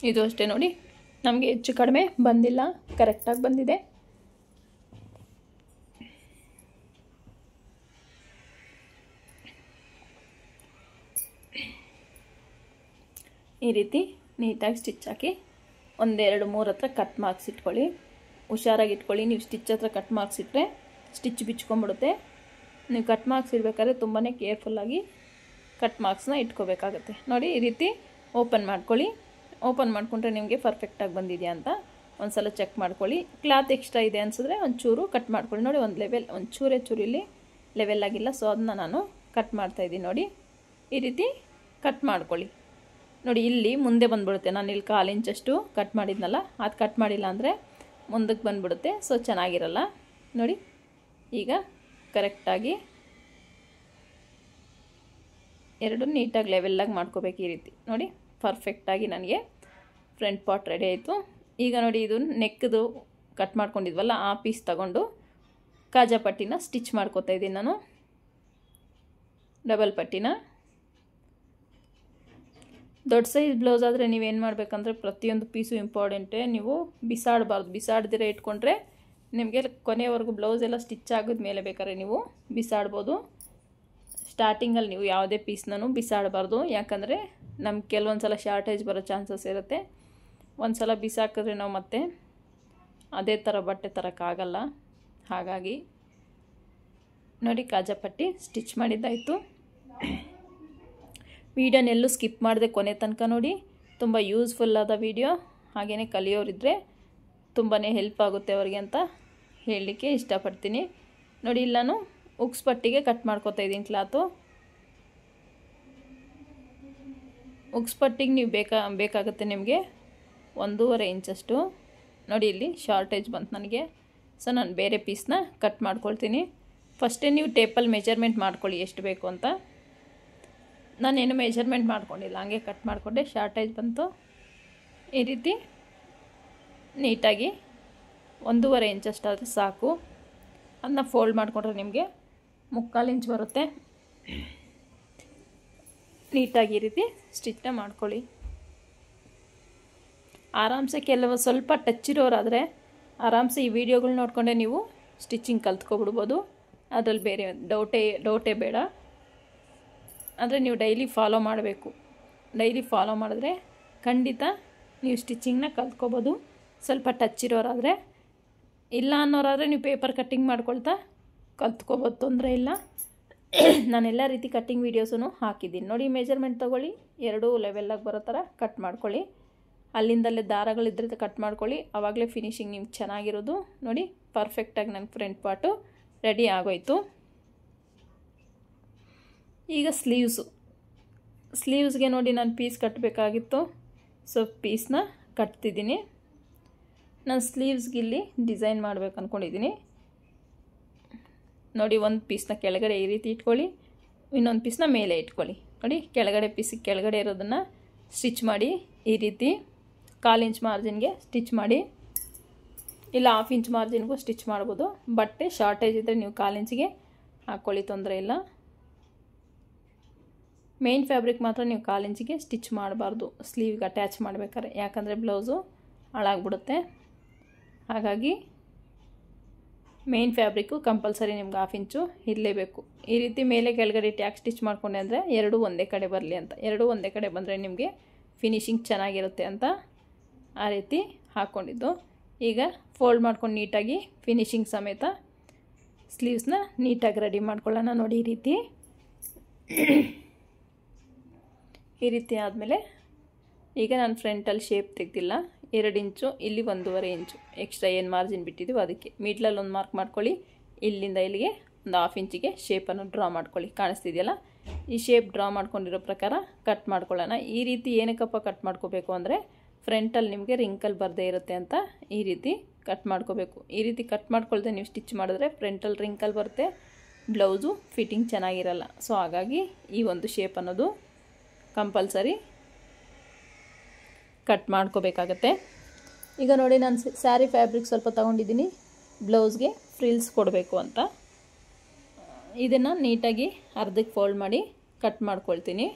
ಇದು ಅಷ್ಟೇ ನೋಡಿ, ನಮಗೆ ಹೆಚ್ಚು ಕಡಿಮೆ ಬಂದಿಲ್ಲ, ಕರೆಕ್ಟಾಗಿ ಬಂದಿದೆ. ಈ ರೀತಿ ನೀಟಾಗಿ ಸ್ಟಿಚ್ ಹಾಕಿ 1, 2, 3 ಹತ್ರ ಕಟ್ ಮಾರ್ಕ್ಸ್ ಇಟ್ಕೊಳ್ಳಿ. ಹುಷಾರಾಗಿ ಇಟ್ಕೊಳ್ಳಿ. ನೀವು ಸ್ಟಿಚ್ ಹತ್ರ ಕಟ್ ಮಾರ್ಕ್ಸ್ ಇಟ್ಟರೆ ಸ್ಟಿಚ್ ಬಿಚ್ಕೊಂಡ್ಬಿಡುತ್ತೆ. ನೀವು ಕಟ್ ಮಾರ್ಕ್ಸ್ ಇಡಬೇಕಾದ್ರೆ ತುಂಬಾ ಕೇರ್ಫುಲ್ಲಾಗಿ ಕಟ್ ಮಾರ್ಕ್ಸ್ನ ಇಟ್ಕೋಬೇಕಾಗತ್ತೆ. ನೋಡಿ ಈ ರೀತಿ ಓಪನ್ ಮಾಡ್ಕೊಳ್ಳಿ. ಓಪನ್ ಮಾಡಿಕೊಂಡ್ರೆ ನಿಮಗೆ ಪರ್ಫೆಕ್ಟಾಗಿ ಬಂದಿದೆಯಾ ಅಂತ ಒಂದು ಸಲ ಚೆಕ್ ಮಾಡ್ಕೊಳ್ಳಿ. ಕ್ಲಾತ್ ಎಕ್ಸ್ಟ್ರಾ ಇದೆ ಅನಿಸಿದ್ರೆ ಒಂಚೂರು ಕಟ್ ಮಾಡ್ಕೊಳ್ಳಿ. ನೋಡಿ ಒಂದು ಚೂರು ಇಲ್ಲಿ ಲೆವೆಲ್ ಆಗಿಲ್ಲ. ಸೊ ಅದನ್ನ ನಾನು ಕಟ್ ಮಾಡ್ತಾಯಿದ್ದೀನಿ. ನೋಡಿ ಈ ರೀತಿ ಕಟ್ ಮಾಡ್ಕೊಳ್ಳಿ. ನೋಡಿ ಇಲ್ಲಿ ಮುಂದೆ ಬಂದುಬಿಡುತ್ತೆ. ನಾನು ಇಲ್ಲಿ 1/4 ಇಂಚಷ್ಟು ಕಟ್ ಮಾಡಿದ್ನಲ್ಲ, ಅದು ಕಟ್ ಮಾಡಿಲ್ಲ ಅಂದರೆ ಮುಂದಕ್ಕೆ ಬಂದುಬಿಡುತ್ತೆ. ಸೊ ಚೆನ್ನಾಗಿರಲ್ಲ. ನೋಡಿ ಈಗ ಕರೆಕ್ಟಾಗಿ ಎರಡು ನೀಟಾಗಿ ಲೆವೆಲ್ಲಾಗಿ ಮಾಡ್ಕೋಬೇಕು. ಈ ರೀತಿ ನೋಡಿ ಪರ್ಫೆಕ್ಟಾಗಿ ನನಗೆ ಫ್ರಂಟ್ ಪಾರ್ಟ್ ರೆಡಿ ಆಯಿತು. ಈಗ ನೋಡಿ ಇದು ನೆಕ್ದು ಕಟ್ ಮಾಡ್ಕೊಂಡಿದ್ವಲ್ಲ, ಆ ಪೀಸ್ ತಗೊಂಡು ಕಾಜಾ ಪಟ್ಟಿನ ಸ್ಟಿಚ್ ಮಾಡ್ಕೋತಾ ಇದ್ದೀನಿ ನಾನು. ಡಬಲ್ ಪಟ್ಟಿನ ದೊಡ್ಡ ಸೈಜ್ ಬ್ಲೌಸ್ ಆದರೆ ನೀವೇನು ಮಾಡಬೇಕಂದ್ರೆ ಪ್ರತಿಯೊಂದು ಪೀಸು ಇಂಪಾರ್ಟೆಂಟೇ. ನೀವು ಬಿಸಾಡಬಾರ್ದು. ಬಿಸಾಡ್ದಿರ ಇಟ್ಕೊಂಡ್ರೆ ನಿಮಗೆ ಕೊನೆಯವರೆಗೂ ಬ್ಲೌಸ್ ಎಲ್ಲ ಸ್ಟಿಚ್ ಆಗಿದ ಮೇಲೆ ಬೇಕಾದ್ರೆ ನೀವು ಬಿಸಾಡ್ಬೋದು. ಸ್ಟಾರ್ಟಿಂಗಲ್ಲಿ ನೀವು ಯಾವುದೇ ಪೀಸ್ನೂ ಬಿಸಾಡಬಾರ್ದು. ಯಾಕಂದರೆ ನಮ್ಗೆ ಕೆಲವೊಂದು ಸಲ ಶಾರ್ಟೇಜ್ ಬರೋ ಚಾನ್ಸಸ್ ಇರುತ್ತೆ. ಒಂದು ಸಲ ಬಿಸಾಕಿದ್ರೆ ನಾವು ಮತ್ತೆ ಅದೇ ಥರ ಬಟ್ಟೆ ತರೋಕ್ಕಾಗಲ್ಲ. ಹಾಗಾಗಿ ನೋಡಿ ಕಾಜಾ ಪಟ್ಟಿ ಸ್ಟಿಚ್ ಮಾಡಿದ್ದಾಯಿತು. ವೀಡಿಯೋನೆಲ್ಲೂ ಸ್ಕಿಪ್ ಮಾಡಿದೆ ಕೊನೆ ತನಕ ನೋಡಿ. ತುಂಬ ಯೂಸ್ಫುಲ್ಲಾದ ವೀಡಿಯೋ. ಹಾಗೆಯೇ ಕಲಿಯೋರಿದ್ದರೆ ತುಂಬಾ ಹೆಲ್ಪ್ ಆಗುತ್ತೆ ಅವ್ರಿಗೆ ಅಂತ ಹೇಳಲಿಕ್ಕೆ ಇಷ್ಟಪಡ್ತೀನಿ. ನೋಡಿ ಇಲ್ಲಿ ನಾನು ಉಕ್ಸ್ ಪಟ್ಟಿಗೆ ಕಟ್ ಮಾಡ್ಕೋತಾ ಇದ್ದೀನಿ ಕ್ಲಾತು. ಉಕ್ಸ್ ಪಟ್ಟಿಗೆ ನೀವು ಬೇಕಾಗುತ್ತೆ ನಿಮಗೆ 1.5 ಇಂಚಷ್ಟು. ನೋಡಿ ಇಲ್ಲಿ ಶಾರ್ಟೇಜ್ ಬಂತು ನನಗೆ. ಸೊ ನಾನು ಬೇರೆ ಪೀಸ್ನ ಕಟ್ ಮಾಡ್ಕೊಳ್ತೀನಿ. ಫಸ್ಟೇ ನೀವು ಟೇಪಲ್ಲಿ ಮೆಜರ್ಮೆಂಟ್ ಮಾಡ್ಕೊಳ್ಳಿ ಎಷ್ಟು ಬೇಕು ಅಂತ. ನಾನೇನು ಮೆಜರ್ಮೆಂಟ್ ಮಾಡ್ಕೊಂಡಿಲ್ಲ, ಹಂಗೆ ಕಟ್ ಮಾಡಿಕೊಂಡೆ. ಶಾರ್ಟೇಜ್ ಬಂತು. ಈ ರೀತಿ ನೀಟಾಗಿ 1.5 ಇಂಚಷ್ಟಾದರೆ ಸಾಕು. ಅದನ್ನ ಫೋಲ್ಡ್ ಮಾಡಿಕೊಂಡ್ರೆ ನಿಮಗೆ 3/4 ಇಂಚ್ ಬರುತ್ತೆ. ನೀಟಾಗಿ ಈ ರೀತಿ ಸ್ಟಿಚ್ನ ಮಾಡ್ಕೊಳ್ಳಿ. ಆರಾಮ್ಸೆ ಸ್ವಲ್ಪ ಟಚ್ ಇರೋರಾದರೆ ಆರಾಮ್ಸೆ ಈ ವಿಡಿಯೋಗಳು ನೋಡಿಕೊಂಡೆ ನೀವು ಸ್ಟಿಚಿಂಗ್ ಕಲ್ತ್ಕೊಬಿಡ್ಬೋದು. ಅದರಲ್ಲಿ ಬೇರೆ ಡೌಟೇ ಬೇಡ. ಆದರೆ ನೀವು ಡೈಲಿ ಫಾಲೋ ಮಾಡಬೇಕು. ಡೈಲಿ ಫಾಲೋ ಮಾಡಿದ್ರೆ ಖಂಡಿತ ನೀವು ಸ್ಟಿಚಿಂಗ್ನ ಕಲ್ತ್ಕೋಬೋದು. ಸ್ವಲ್ಪ ಟಚ್ ಇರೋರಾದರೆ, ಇಲ್ಲ ಅನ್ನೋರಾದರೆ ನೀವು ಪೇಪರ್ ಕಟ್ಟಿಂಗ್ ಮಾಡ್ಕೊಳ್ತಾ ಕಲ್ತ್ಕೋಬೋದು, ತೊಂದರೆ ಇಲ್ಲ. ನಾನೆಲ್ಲ ರೀತಿ ಕಟ್ಟಿಂಗ್ ವೀಡಿಯೋಸನ್ನು ಹಾಕಿದ್ದೀನಿ. ನೋಡಿ ಮೆಜರ್ಮೆಂಟ್ ತೊಗೊಳ್ಳಿ, ಎರಡೂ ಲೆವೆಲ್ಲಾಗಿ ಬರೋ ಥರ ಕಟ್ ಮಾಡ್ಕೊಳ್ಳಿ. ಅಲ್ಲಿಂದಲ್ಲೇ ದಾರಗಳಿದ್ದರೆ ಕಟ್ ಮಾಡ್ಕೊಳ್ಳಿ. ಆವಾಗಲೇ ಫಿನಿಶಿಂಗ್ ನಿಮ್ಗೆ ಚೆನ್ನಾಗಿರೋದು. ನೋಡಿ ಪರ್ಫೆಕ್ಟಾಗಿ ನನ್ನ ಫ್ರಂಟ್ ಪಾರ್ಟು ರೆಡಿ ಆಗೋಯ್ತು. ಈಗ ಸ್ಲೀವ್ಸ್ಗೆ ನೋಡಿ ನಾನು ಪೀಸ್ ಕಟ್ಟಬೇಕಾಗಿತ್ತು, ಸೊ ಪೀಸ್ನ ಕಟ್ತಿದ್ದೀನಿ. ನಾನು ಸ್ಲೀವ್ಸ್ಗೆ ಇಲ್ಲಿ ಡಿಸೈನ್ ಮಾಡಬೇಕು ಅಂದ್ಕೊಂಡಿದ್ದೀನಿ. ನೋಡಿ, ಒಂದು ಪೀಸ್ನ ಕೆಳಗಡೆ ಈ ರೀತಿ ಇಟ್ಕೊಳ್ಳಿ, ಇನ್ನೊಂದು ಪೀಸ್ನ ಮೇಲೆ ಇಟ್ಕೊಳ್ಳಿ. ನೋಡಿ, ಕೆಳಗಡೆ ಪೀಸಿಗೆ ಕೆಳಗಡೆ ಇರೋದನ್ನು ಸ್ಟಿಚ್ ಮಾಡಿ ಈ ರೀತಿ 1/4 ಇಂಚ್ ಮಾರ್ಜಿನ್ಗೆ ಸ್ಟಿಚ್ ಮಾಡಿ, ಇಲ್ಲ 1/2 ಇಂಚ್ ಮಾರ್ಜಿನ್ಗೂ ಸ್ಟಿಚ್ ಮಾಡ್ಬೋದು. ಬಟ್ಟೆ ಶಾರ್ಟೇಜ್ ಇದ್ದರೆ ನೀವು 1/4 ಇಂಚಿಗೆ ಹಾಕ್ಕೊಳ್ಳಿ, ತೊಂದರೆ ಇಲ್ಲ. ಮೇನ್ ಫ್ಯಾಬ್ರಿಕ್ ಮಾತ್ರ ನೀವು 1/4 ಇಂಚಿಗೆ ಸ್ಟಿಚ್ ಮಾಡಬಾರ್ದು ಸ್ಲೀವ್ಗೆ ಅಟ್ಯಾಚ್ ಮಾಡಬೇಕಾದ್ರೆ, ಯಾಕಂದರೆ ಬ್ಲೌಸು ಹಾಳಾಗ್ಬಿಡುತ್ತೆ. ಹಾಗಾಗಿ ಮೇನ್ ಫ್ಯಾಬ್ರಿಕ್ಕು ಕಂಪಲ್ಸರಿ ನಿಮ್ಗೆ 1/2 ಇಂಚು ಇರಲೇಬೇಕು. ಈ ರೀತಿ ಮೇಲೆ ಕೆಳಗಡೆ ಟ್ಯಾಕ್ ಸ್ಟಿಚ್ ಮಾಡ್ಕೊಂಡೆ ಅಂದರೆ ಎರಡೂ ಒಂದೇ ಕಡೆ ಬರಲಿ ಅಂತ, ಎರಡೂ ಒಂದೇ ಕಡೆ ಬಂದರೆ ನಿಮಗೆ ಫಿನಿಶಿಂಗ್ ಚೆನ್ನಾಗಿರುತ್ತೆ ಅಂತ ಆ ರೀತಿ ಹಾಕ್ಕೊಂಡಿದ್ದು. ಈಗ ಫೋಲ್ಡ್ ಮಾಡ್ಕೊಂಡು ನೀಟಾಗಿ ಫಿನಿಶಿಂಗ್ ಸಮೇತ ಸ್ಲೀವ್ಸ್ನ ನೀಟಾಗಿ ರೆಡಿ ಮಾಡ್ಕೊಳ್ಳೋಣ. ನೋಡಿ, ಈ ರೀತಿ ಆದಮೇಲೆ ಈಗ ನಾನು ಫ್ರಂಟಲ್ಲಿ ಶೇಪ್ ತೆಗ್ದಿಲ್ಲ, 2 ಇಂಚು, ಇಲ್ಲಿ 1.5 ಇಂಚು ಎಕ್ಸ್ಟ್ರಾ ಏನು ಮಾರ್ಜಿನ್ ಬಿಟ್ಟಿದ್ದೀವಿ ಅದಕ್ಕೆ ಮಿಡ್ಲಲ್ಲಿ ಒಂದು ಮಾರ್ಕ್ ಮಾಡ್ಕೊಳ್ಳಿ. ಇಲ್ಲಿಂದ ಇಲ್ಲಿಗೆ ಒಂದು 1/2 ಇಂಚಿಗೆ ಶೇಪನ್ನು ಡ್ರಾ ಮಾಡ್ಕೊಳ್ಳಿ. ಕಾಣಿಸ್ತಿದೆಯಲ್ಲ, ಈ ಶೇಪ್ ಡ್ರಾ ಮಾಡ್ಕೊಂಡಿರೋ ಪ್ರಕಾರ ಕಟ್ ಮಾಡ್ಕೊಳ್ಳೋಣ. ಈ ರೀತಿ ಏನಕ್ಕಪ್ಪ ಕಟ್ ಮಾಡ್ಕೋಬೇಕು ಅಂದರೆ ಫ್ರಂಟಲ್ಲಿ ನಿಮಗೆ ರಿಂಕಲ್ ಬರದೇ ಇರುತ್ತೆ ಅಂತ ಈ ರೀತಿ ಕಟ್ ಮಾಡ್ಕೋಬೇಕು. ಈ ರೀತಿ ಕಟ್ ಮಾಡ್ಕೊಳ್ದೆ ನೀವು ಸ್ಟಿಚ್ ಮಾಡಿದ್ರೆ ಫ್ರಂಟಲ್ಲಿ ರಿಂಕಲ್ ಬರುತ್ತೆ, ಬ್ಲೌಸು ಫಿಟ್ಟಿಂಗ್ ಚೆನ್ನಾಗಿರಲ್ಲ. ಸೊ ಹಾಗಾಗಿ ಈ ಒಂದು ಶೇಪ್ ಅನ್ನೋದು ಕಂಪಲ್ಸರಿ ಕಟ್ ಮಾಡ್ಕೋಬೇಕಾಗತ್ತೆ. ಈಗ ನೋಡಿ, ನಾನು ಸ್ಯಾರಿ ಫ್ಯಾಬ್ರಿಕ್ ಸ್ವಲ್ಪ ತೊಗೊಂಡಿದ್ದೀನಿ ಬ್ಲೌಸ್ಗೆ ಫ್ರಿಲ್ಸ್ ಕೊಡಬೇಕು ಅಂತ. ಇದನ್ನು ನೀಟಾಗಿ ಅರ್ಧಕ್ಕೆ ಫೋಲ್ಡ್ ಮಾಡಿ ಕಟ್ ಮಾಡ್ಕೊಳ್ತೀನಿ.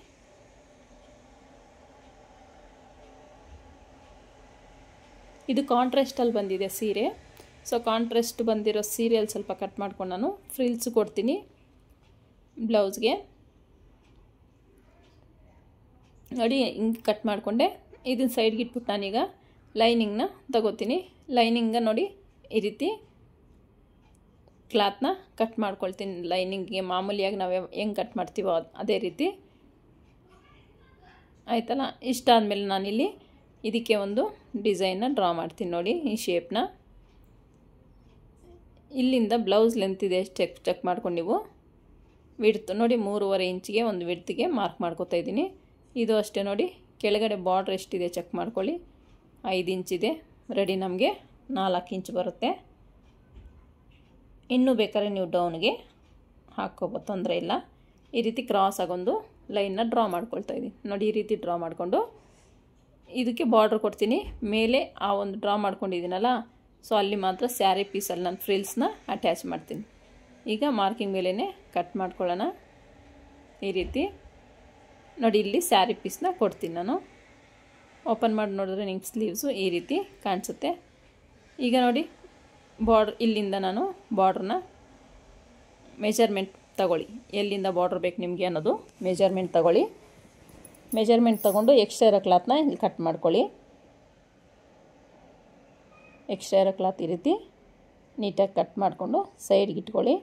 ಇದು ಕಾಂಟ್ರಾಸ್ಟಲ್ಲಿ ಬಂದಿದೆ ಸೀರೆ, ಸೊ ಕಾಂಟ್ರಾಸ್ಟ್ ಬಂದಿರೋ ಸೀರೆಯಲ್ಲಿ ಸ್ವಲ್ಪ ಕಟ್ ಮಾಡ್ಕೊಂಡು ನಾನು ಫ್ರಿಲ್ಸ್ ಕೊಡ್ತೀನಿ ಬ್ಲೌಸ್ಗೆ. ನೋಡಿ, ಹಿಂಗೆ ಕಟ್ ಮಾಡಿಕೊಂಡೆ. ಇದನ್ನು ಸೈಡ್ಗೆ ಇಟ್ಬಿಟ್ಟು ನಾನೀಗ ಲೈನಿಂಗ್ನ ತಗೋತೀನಿ. ಲೈನಿಂಗ ನೋಡಿ ಈ ರೀತಿ ಕ್ಲಾತ್ನ ಕಟ್ ಮಾಡ್ಕೊಳ್ತೀನಿ. ಲೈನಿಂಗ್ಗೆ ಮಾಮೂಲಿಯಾಗಿ ನಾವು ಹೆಂಗೆ ಕಟ್ ಮಾಡ್ತೀವೋ ಅದೇ ರೀತಿ ಆಯ್ತಲ್ಲ. ಇಷ್ಟ ಆದಮೇಲೆ ನಾನಿಲ್ಲಿ ಇದಕ್ಕೆ ಒಂದು ಡಿಸೈನ್ನ ಡ್ರಾ ಮಾಡ್ತೀನಿ. ನೋಡಿ, ಈ ಶೇಪ್ನ ಇಲ್ಲಿಂದ ಬ್ಲೌಸ್ ಲೆಂತ್ ಇದೆ ಎಷ್ಟು ಚೆಕ್ ಮಾಡ್ಕೊಂಡು ನೀವು ವಿಡ್ತ್ ನೋಡಿ 3.5 ಇಂಚಿಗೆ ಒಂದು ವಿಡ್ತಿಗೆ ಮಾರ್ಕ್ ಮಾಡ್ಕೊತಾ ಇದ್ದೀನಿ. ಇದು ಅಷ್ಟೇ ನೋಡಿ, ಕೆಳಗಡೆ ಬಾರ್ಡ್ರ್ ಎಷ್ಟಿದೆ ಚೆಕ್ ಮಾಡ್ಕೊಳ್ಳಿ. 5 ಇಂಚಿದೆ ರೆಡಿ, ನಮಗೆ 4 ಇಂಚ್ ಬರುತ್ತೆ. ಇನ್ನೂ ಬೇಕಾದ್ರೆ ನೀವು ಡೌನ್ಗೆ ಹಾಕ್ಕೋಬೋದು, ತೊಂದರೆ ಇಲ್ಲ. ಈ ರೀತಿ ಕ್ರಾಸ್ ಆಗೊಂದು ಲೈನ್ನ ಡ್ರಾ ಮಾಡ್ಕೊಳ್ತಾ ಇದ್ದೀನಿ. ನೋಡಿ, ಈ ರೀತಿ ಡ್ರಾ ಮಾಡಿಕೊಂಡು ಇದಕ್ಕೆ ಬಾರ್ಡ್ರ್ ಕೊಡ್ತೀನಿ. ಮೇಲೆ ಆ ಒಂದು ಡ್ರಾ ಮಾಡ್ಕೊಂಡಿದ್ದೀನಲ್ಲ, ಸೊ ಅಲ್ಲಿ ಮಾತ್ರ ಸ್ಯಾರಿ ಪೀಸಲ್ಲಿ ನಾನು ಫ್ರಿಲ್ಸ್ನ ಅಟ್ಯಾಚ್ ಮಾಡ್ತೀನಿ. ಈಗ ಮಾರ್ಕಿಂಗ್ ಮೇಲೇ ಕಟ್ ಮಾಡ್ಕೊಳ್ಳೋಣ. ಈ ರೀತಿ ನೋಡಿ, ಇಲ್ಲಿ ಸ್ಯಾರಿ ಪೀಸ್ನ ಕೊಡ್ತೀನಿ ನಾನು. ಓಪನ್ ಮಾಡಿ ನೋಡಿದ್ರೆ ನಿಮ್ಗೆ ಸ್ಲೀವ್ಸು ಈ ರೀತಿ ಕಾಣಿಸುತ್ತೆ. ಈಗ ನೋಡಿ, ಬಾರ್ಡ್ರ್ ಇಲ್ಲಿಂದ ನಾನು ಬಾರ್ಡ್ರನ್ನ ಮೆಜರ್ಮೆಂಟ್ ತಗೊಳ್ಳಿ, ಎಲ್ಲಿಂದ ಬಾರ್ಡ್ರ್ ಬೇಕು ನಿಮಗೆ ಅನ್ನೋದು ಮೆಜರ್ಮೆಂಟ್ ತಗೊಳ್ಳಿ. ಮೆಜರ್ಮೆಂಟ್ ತೊಗೊಂಡು ಎಕ್ಸ್ಟ್ರಾ ಇರೋ ಕ್ಲಾತ್ನ ಇಲ್ಲಿ ಕಟ್ ಮಾಡ್ಕೊಳ್ಳಿ. ಎಕ್ಸ್ಟ್ರಾ ಇರೋ ಕ್ಲಾತ್ ಈ ರೀತಿ ನೀಟಾಗಿ ಕಟ್ ಮಾಡಿಕೊಂಡು ಸೈಡ್ಗೆ ಇಟ್ಕೊಳ್ಳಿ.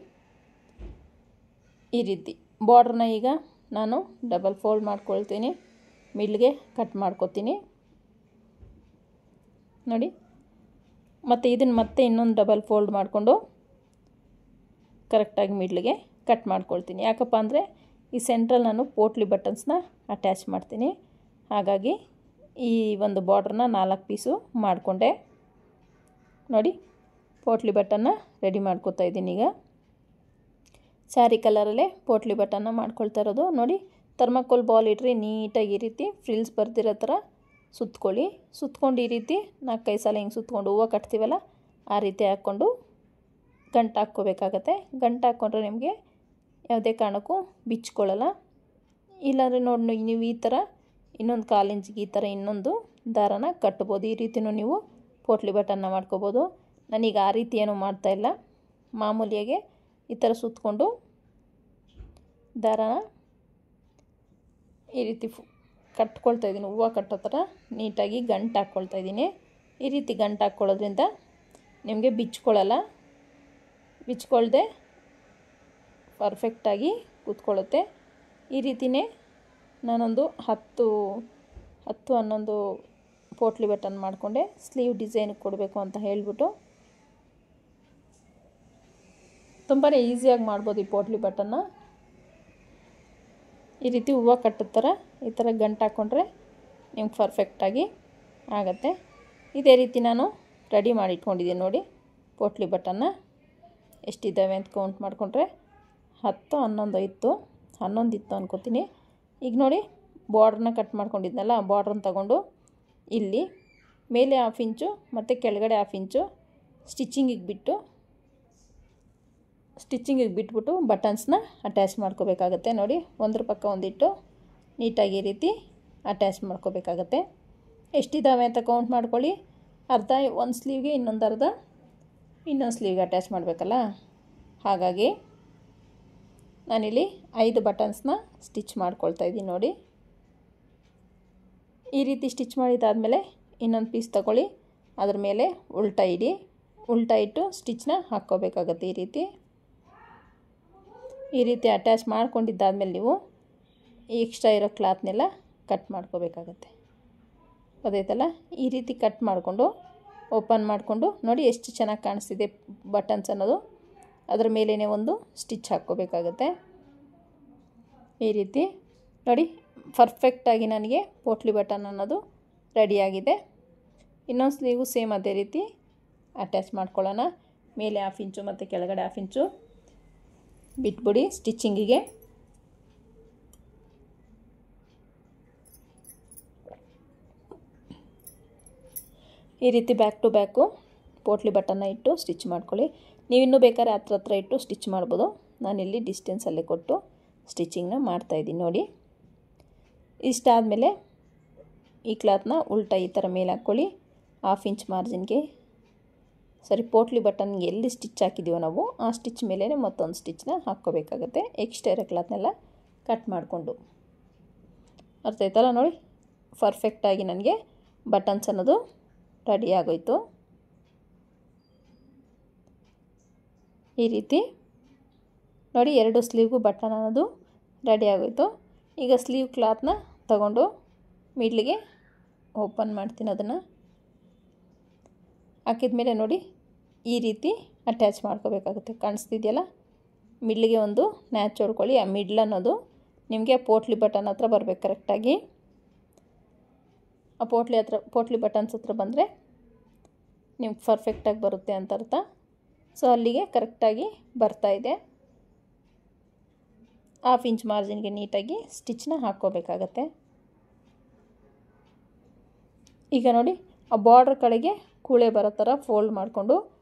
ಈ ರೀತಿ ಬಾರ್ಡ್ರನ್ನ ಈಗ ನಾನು ಡಬಲ್ ಫೋಲ್ಡ್ ಮಾಡ್ಕೊಳ್ತೀನಿ, ಮಿಡ್ಲ್ಗೆ ಕಟ್ ಮಾಡ್ಕೊತೀನಿ. ನೋಡಿ, ಮತ್ತು ಇದನ್ನು ಮತ್ತೆ ಇನ್ನೊಂದು ಡಬಲ್ ಫೋಲ್ಡ್ ಮಾಡಿಕೊಂಡು ಕರೆಕ್ಟಾಗಿ ಮಿಡ್ಲ್ಗೆ ಕಟ್ ಮಾಡ್ಕೊಳ್ತೀನಿ. ಯಾಕಪ್ಪ ಅಂದರೆ ಈ ಸೆಂಟ್ರಲ್ಲಿ ನಾನು ಪೋಟ್ಲಿ ಬಟನ್ಸ್ನ ಅಟ್ಯಾಚ್ ಮಾಡ್ತೀನಿ. ಹಾಗಾಗಿ ಈ ಒಂದು ಬಾರ್ಡ್ರನ್ನ 4 ಪೀಸು ಮಾಡಿಕೊಂಡೆ. ನೋಡಿ, ಪೋಟ್ಲಿ ಬಟನ್ನ ರೆಡಿ ಮಾಡ್ಕೊತಾ ಇದ್ದೀನಿ. ಈಗ ಸ್ಯಾರಿ ಕಲರಲ್ಲೇ ಪೋಟ್ಲಿ ಬಟನ್ನ ಮಾಡ್ಕೊಳ್ತಾ ಇರೋದು. ನೋಡಿ, ಥರ್ಮಾಕೋಲ್ ಬಾಲ್ ಇಟ್ರಿ ನೀಟಾಗಿ ಈ ರೀತಿ ಫ್ರಿಲ್ಸ್ ಬರ್ದಿರೋ ಥರ ಸುತ್ಕೊಳ್ಳಿ. ಸುತ್ಕೊಂಡು ಈ ರೀತಿ 4-5 ಸಲ ಹಿಂಗೆ ಸುತ್ಕೊಂಡು ಹೂವು ಕಟ್ತೀವಲ್ಲ ಆ ರೀತಿ ಹಾಕ್ಕೊಂಡು ಗಂಟು ಹಾಕ್ಕೋಬೇಕಾಗತ್ತೆ. ಗಂಟು ಹಾಕ್ಕೊಂಡ್ರೆ ನಿಮಗೆ ಯಾವುದೇ ಕಾರಣಕ್ಕೂ ಬಿಚ್ಕೊಳ್ಳಲ್ಲ. ಇಲ್ಲಾಂದರೆ ನೋಡಿ, ನೀವು ಈ ಥರ ಇನ್ನೊಂದು 1/4 ಇಂಚಿಗೆ ಈ ಥರ ಇನ್ನೊಂದು ದಾರನ ಕಟ್ಬೋದು. ಈ ರೀತಿಯೂ ನೀವು ಪೋಟ್ಲಿ ಬಟನ್ನ ಮಾಡ್ಕೋಬೋದು. ನಾನೀಗ ಆ ರೀತಿ ಏನೂ ಮಾಡ್ತಾಯಿಲ್ಲ, ಮಾಮೂಲಿಯಾಗೆ ಈ ಥರ ಸುತ್ತಕೊಂಡು ದಾರನ ಈ ರೀತಿ ಕಟ್ಕೊಳ್ತಾ ಇದ್ದೀನಿ. ಹೂವು ಕಟ್ಟೋ ಥರ ನೀಟಾಗಿ ಗಂಟು ಹಾಕ್ಕೊಳ್ತಾ ಇದ್ದೀನಿ. ಈ ರೀತಿ ಗಂಟು ಹಾಕ್ಕೊಳ್ಳೋದ್ರಿಂದ ನಿಮಗೆ ಬಿಚ್ಕೊಳ್ಳಲ್ಲ, ಬಿಚ್ಕೊಳ್ದೆ ಪರ್ಫೆಕ್ಟಾಗಿ ಕೂತ್ಕೊಳ್ಳುತ್ತೆ. ಈ ರೀತಿಯೇ ನಾನೊಂದು 10-11 ಪೋಟ್ಲಿ ಬಟನ್ ಮಾಡಿಕೊಂಡೆ. ಸ್ಲೀವ್ ಡಿಸೈನ್ ಕೊಡಬೇಕು ಅಂತ ಹೇಳಿಬಿಟ್ಟು ತುಂಬಾ ಈಸಿಯಾಗಿ ಮಾಡ್ಬೋದು ಈ ಪೋಟ್ಲಿ ಬಟನ್ನ. ಈ ರೀತಿ ಹೂವು ಕಟ್ಟೋ ಥರ ಈ ಥರ ಗಂಟು ಹಾಕ್ಕೊಂಡ್ರೆ ನಿಮ್ಗೆ ಪರ್ಫೆಕ್ಟಾಗಿ ಆಗುತ್ತೆ. ಇದೇ ರೀತಿ ನಾನು ರೆಡಿ ಮಾಡಿ ಇಟ್ಕೊಂಡಿದ್ದೀನಿ ನೋಡಿ. ಪೋಟ್ಲಿ ಬಟನ್ನ ಎಷ್ಟಿದ್ದಾವೆ ಅಂತ ಕೌಂಟ್ ಮಾಡಿಕೊಂಡ್ರೆ 10 11 ಇತ್ತು, 11 ಇತ್ತು ಅನ್ಕೋತೀನಿ. ಈಗ ನೋಡಿ ಬಾರ್ಡ್ರನ್ನ ಕಟ್ ಮಾಡ್ಕೊಂಡಿದ್ನಲ್ಲ, ಬಾರ್ಡ್ರನ್ನ ತಗೊಂಡು ಇಲ್ಲಿ ಮೇಲೆ 1/2 ಇಂಚು ಮತ್ತು ಕೆಳಗಡೆ 1/2 ಇಂಚು ಸ್ಟಿಚಿಂಗಿಗೆ ಬಿಟ್ಬಿಟ್ಟು ಬಟನ್ಸ್ನ ಅಟ್ಯಾಚ್ ಮಾಡ್ಕೋಬೇಕಾಗತ್ತೆ. ನೋಡಿ ಒಂದ್ರ ಪಕ್ಕ ಒಂದಿಟ್ಟು ನೀಟಾಗಿ ಈ ರೀತಿ ಅಟ್ಯಾಚ್ ಮಾಡ್ಕೋಬೇಕಾಗತ್ತೆ. ಎಷ್ಟಿದ್ದಾವೆ ಅಂತ ಕೌಂಟ್ ಮಾಡ್ಕೊಳ್ಳಿ. ಅರ್ಧ ಒಂದು ಸ್ಲೀವ್ಗೆ ಇನ್ನೊಂದು ಅರ್ಧ ಇನ್ನೊಂದು ಸ್ಲೀವ್ಗೆ ಅಟ್ಯಾಚ್ ಮಾಡಬೇಕಲ್ಲ, ಹಾಗಾಗಿ ನಾನಿಲ್ಲಿ 5 ಬಟನ್ಸ್ನ ಸ್ಟಿಚ್ ಮಾಡ್ಕೊಳ್ತಾ ಇದ್ದೀನಿ ನೋಡಿ. ಈ ರೀತಿ ಸ್ಟಿಚ್ ಮಾಡಿದ್ದಾದಮೇಲೆ ಇನ್ನೊಂದು ಪೀಸ್ ತಗೊಳ್ಳಿ, ಅದ್ರ ಮೇಲೆ ಉಲ್ಟಾ ಇಟ್ಟು ಸ್ಟಿಚ್ನ ಹಾಕ್ಕೋಬೇಕಾಗತ್ತೆ. ಈ ರೀತಿ ಅಟ್ಯಾಚ್ ಮಾಡ್ಕೊಂಡಿದ್ದಾದಮೇಲೆ ನೀವು ಈ ಎಕ್ಸ್ಟ್ರಾ ಇರೋ ಕ್ಲಾತ್ನೆಲ್ಲ ಕಟ್ ಮಾಡ್ಕೋಬೇಕಾಗತ್ತೆ. ಗೊತ್ತಾಯ್ತಲ್ಲ? ಈ ರೀತಿ ಕಟ್ ಮಾಡಿಕೊಂಡು ಓಪನ್ ಮಾಡಿಕೊಂಡು ನೋಡಿ ಎಷ್ಟು ಚೆನ್ನಾಗಿ ಕಾಣಿಸ್ತಿದೆ ಬಟನ್ಸ್ ಅನ್ನೋದು. ಅದರ ಮೇಲೇ ಒಂದು ಸ್ಟಿಚ್ ಹಾಕ್ಕೋಬೇಕಾಗತ್ತೆ. ಈ ರೀತಿ ನೋಡಿ ಪರ್ಫೆಕ್ಟಾಗಿ ನನಗೆ ಪೋಟ್ಲಿ ಬಟನ್ ಅನ್ನೋದು ರೆಡಿಯಾಗಿದೆ. ಇನ್ನೊಂದು ಸ್ಲೀವು ಸೇಮ್ ಅದೇ ರೀತಿ ಅಟ್ಯಾಚ್ ಮಾಡ್ಕೊಳ್ಳೋಣ. ಮೇಲೆ 1/2 ಇಂಚು ಮತ್ತು ಕೆಳಗಡೆ 1/2 ಇಂಚು ಬಿಟ್ಬಿಡಿ ಸ್ಟಿಚಿಂಗಿಗೆ. ಈ ರೀತಿ ಬ್ಯಾಕ್ ಟು ಬ್ಯಾಕು ಪೋಟ್ಲಿ ಬಟನ್ನ ಇಟ್ಟು ಸ್ಟಿಚ್ ಮಾಡ್ಕೊಳ್ಳಿ. ನೀವಿನ್ನೂ ಬೇಕಾದ್ರೆ ಹತ್ರ ಇಟ್ಟು ಸ್ಟಿಚ್ ಮಾಡ್ಬೋದು. ನಾನಿಲ್ಲಿ ಡಿಸ್ಟೆನ್ಸಲ್ಲೇ ಕೊಟ್ಟು ಸ್ಟಿಚಿಂಗ್ನ ಮಾಡ್ತಾಯಿದ್ದೀನಿ ನೋಡಿ. ಇಷ್ಟಾದಮೇಲೆ ಈ ಕ್ಲಾತ್ನ ಉಲ್ಟಾ ಈ ಥರ ಮೇಲೆ ಹಾಕ್ಕೊಳ್ಳಿ. 1/2 ಇಂಚ್ ಮಾರ್ಜಿನ್ಗೆ ಪೋಟ್ಲಿ ಬಟನ್ಗೆ ಎಲ್ಲಿ ಸ್ಟಿಚ್ ಹಾಕಿದ್ದೀವೋ ನಾವು ಆ ಸ್ಟಿಚ್ ಮೇಲೇ ಮತ್ತೊಂದು ಸ್ಟಿಚ್ನ ಹಾಕ್ಕೋಬೇಕಾಗತ್ತೆ. ಎಕ್ಸ್ಟ್ರಾ ಇರೋ ಕ್ಲಾತ್ನೆಲ್ಲ ಕಟ್ ಮಾಡಿಕೊಂಡು. ಅರ್ಥ ಆಯ್ತಲ್ಲ? ನೋಡಿ ಪರ್ಫೆಕ್ಟಾಗಿ ನನಗೆ ಬಟನ್ಸ್ ಅನ್ನೋದು ರೆಡಿ ಆಗೋಯ್ತು. ಈ ರೀತಿ ನೋಡಿ 2 ಸ್ಲೀವ್ಗೂ ಬಟನ್ ಅನ್ನೋದು ರೆಡಿ ಆಗೋಯ್ತು. ಈಗ ಸ್ಲೀವ್ ಕ್ಲಾತ್ನ ತಗೊಂಡು ಮಿಡ್ಲಿಗೆ ಓಪನ್ ಮಾಡ್ತೀನಿ. ಅದನ್ನು ಹಾಕಿದ್ಮೇಲೆ ನೋಡಿ ಈ ರೀತಿ ಅಟ್ಯಾಚ್ ಮಾಡ್ಕೋಬೇಕಾಗುತ್ತೆ. ಕಾಣಿಸ್ತಿದೆಯಲ್ಲ? ಮಿಡ್ಲಿಗೆ ಒಂದು ನ್ಯಾಚ್ ಹೊಡ್ಕೊಳ್ಳಿ. ಆ ಮಿಡ್ಲ್ ಅನ್ನೋದು ನಿಮಗೆ ಪೋಟ್ಲಿ ಬಟನ್ ಹತ್ರ ಬರಬೇಕು ಕರೆಕ್ಟಾಗಿ. ಆ ಪೋಟ್ಲಿ ಬಟನ್ಸ್ ಹತ್ರ ಬಂದರೆ ನಿಮ್ಗೆ ಪರ್ಫೆಕ್ಟಾಗಿ ಬರುತ್ತೆ ಅಂತ ಅರ್ಥ. ಸೊ ಅಲ್ಲಿಗೆ ಕರೆಕ್ಟಾಗಿ ಬರ್ತಾಯಿದೆ. 1/2 ಇಂಚ್ ಮಾರ್ಜಿನ್ಗೆ ನೀಟಾಗಿ ಸ್ಟಿಚ್ನ ಹಾಕ್ಕೋಬೇಕಾಗತ್ತೆ. ಈಗ ನೋಡಿ ಆ ಬಾರ್ಡ್ರ್ ಕಡೆಗೆ ಕೂಳೆ ಬರೋ ಥರ ಫೋಲ್ಡ್ ಮಾಡಿಕೊಂಡು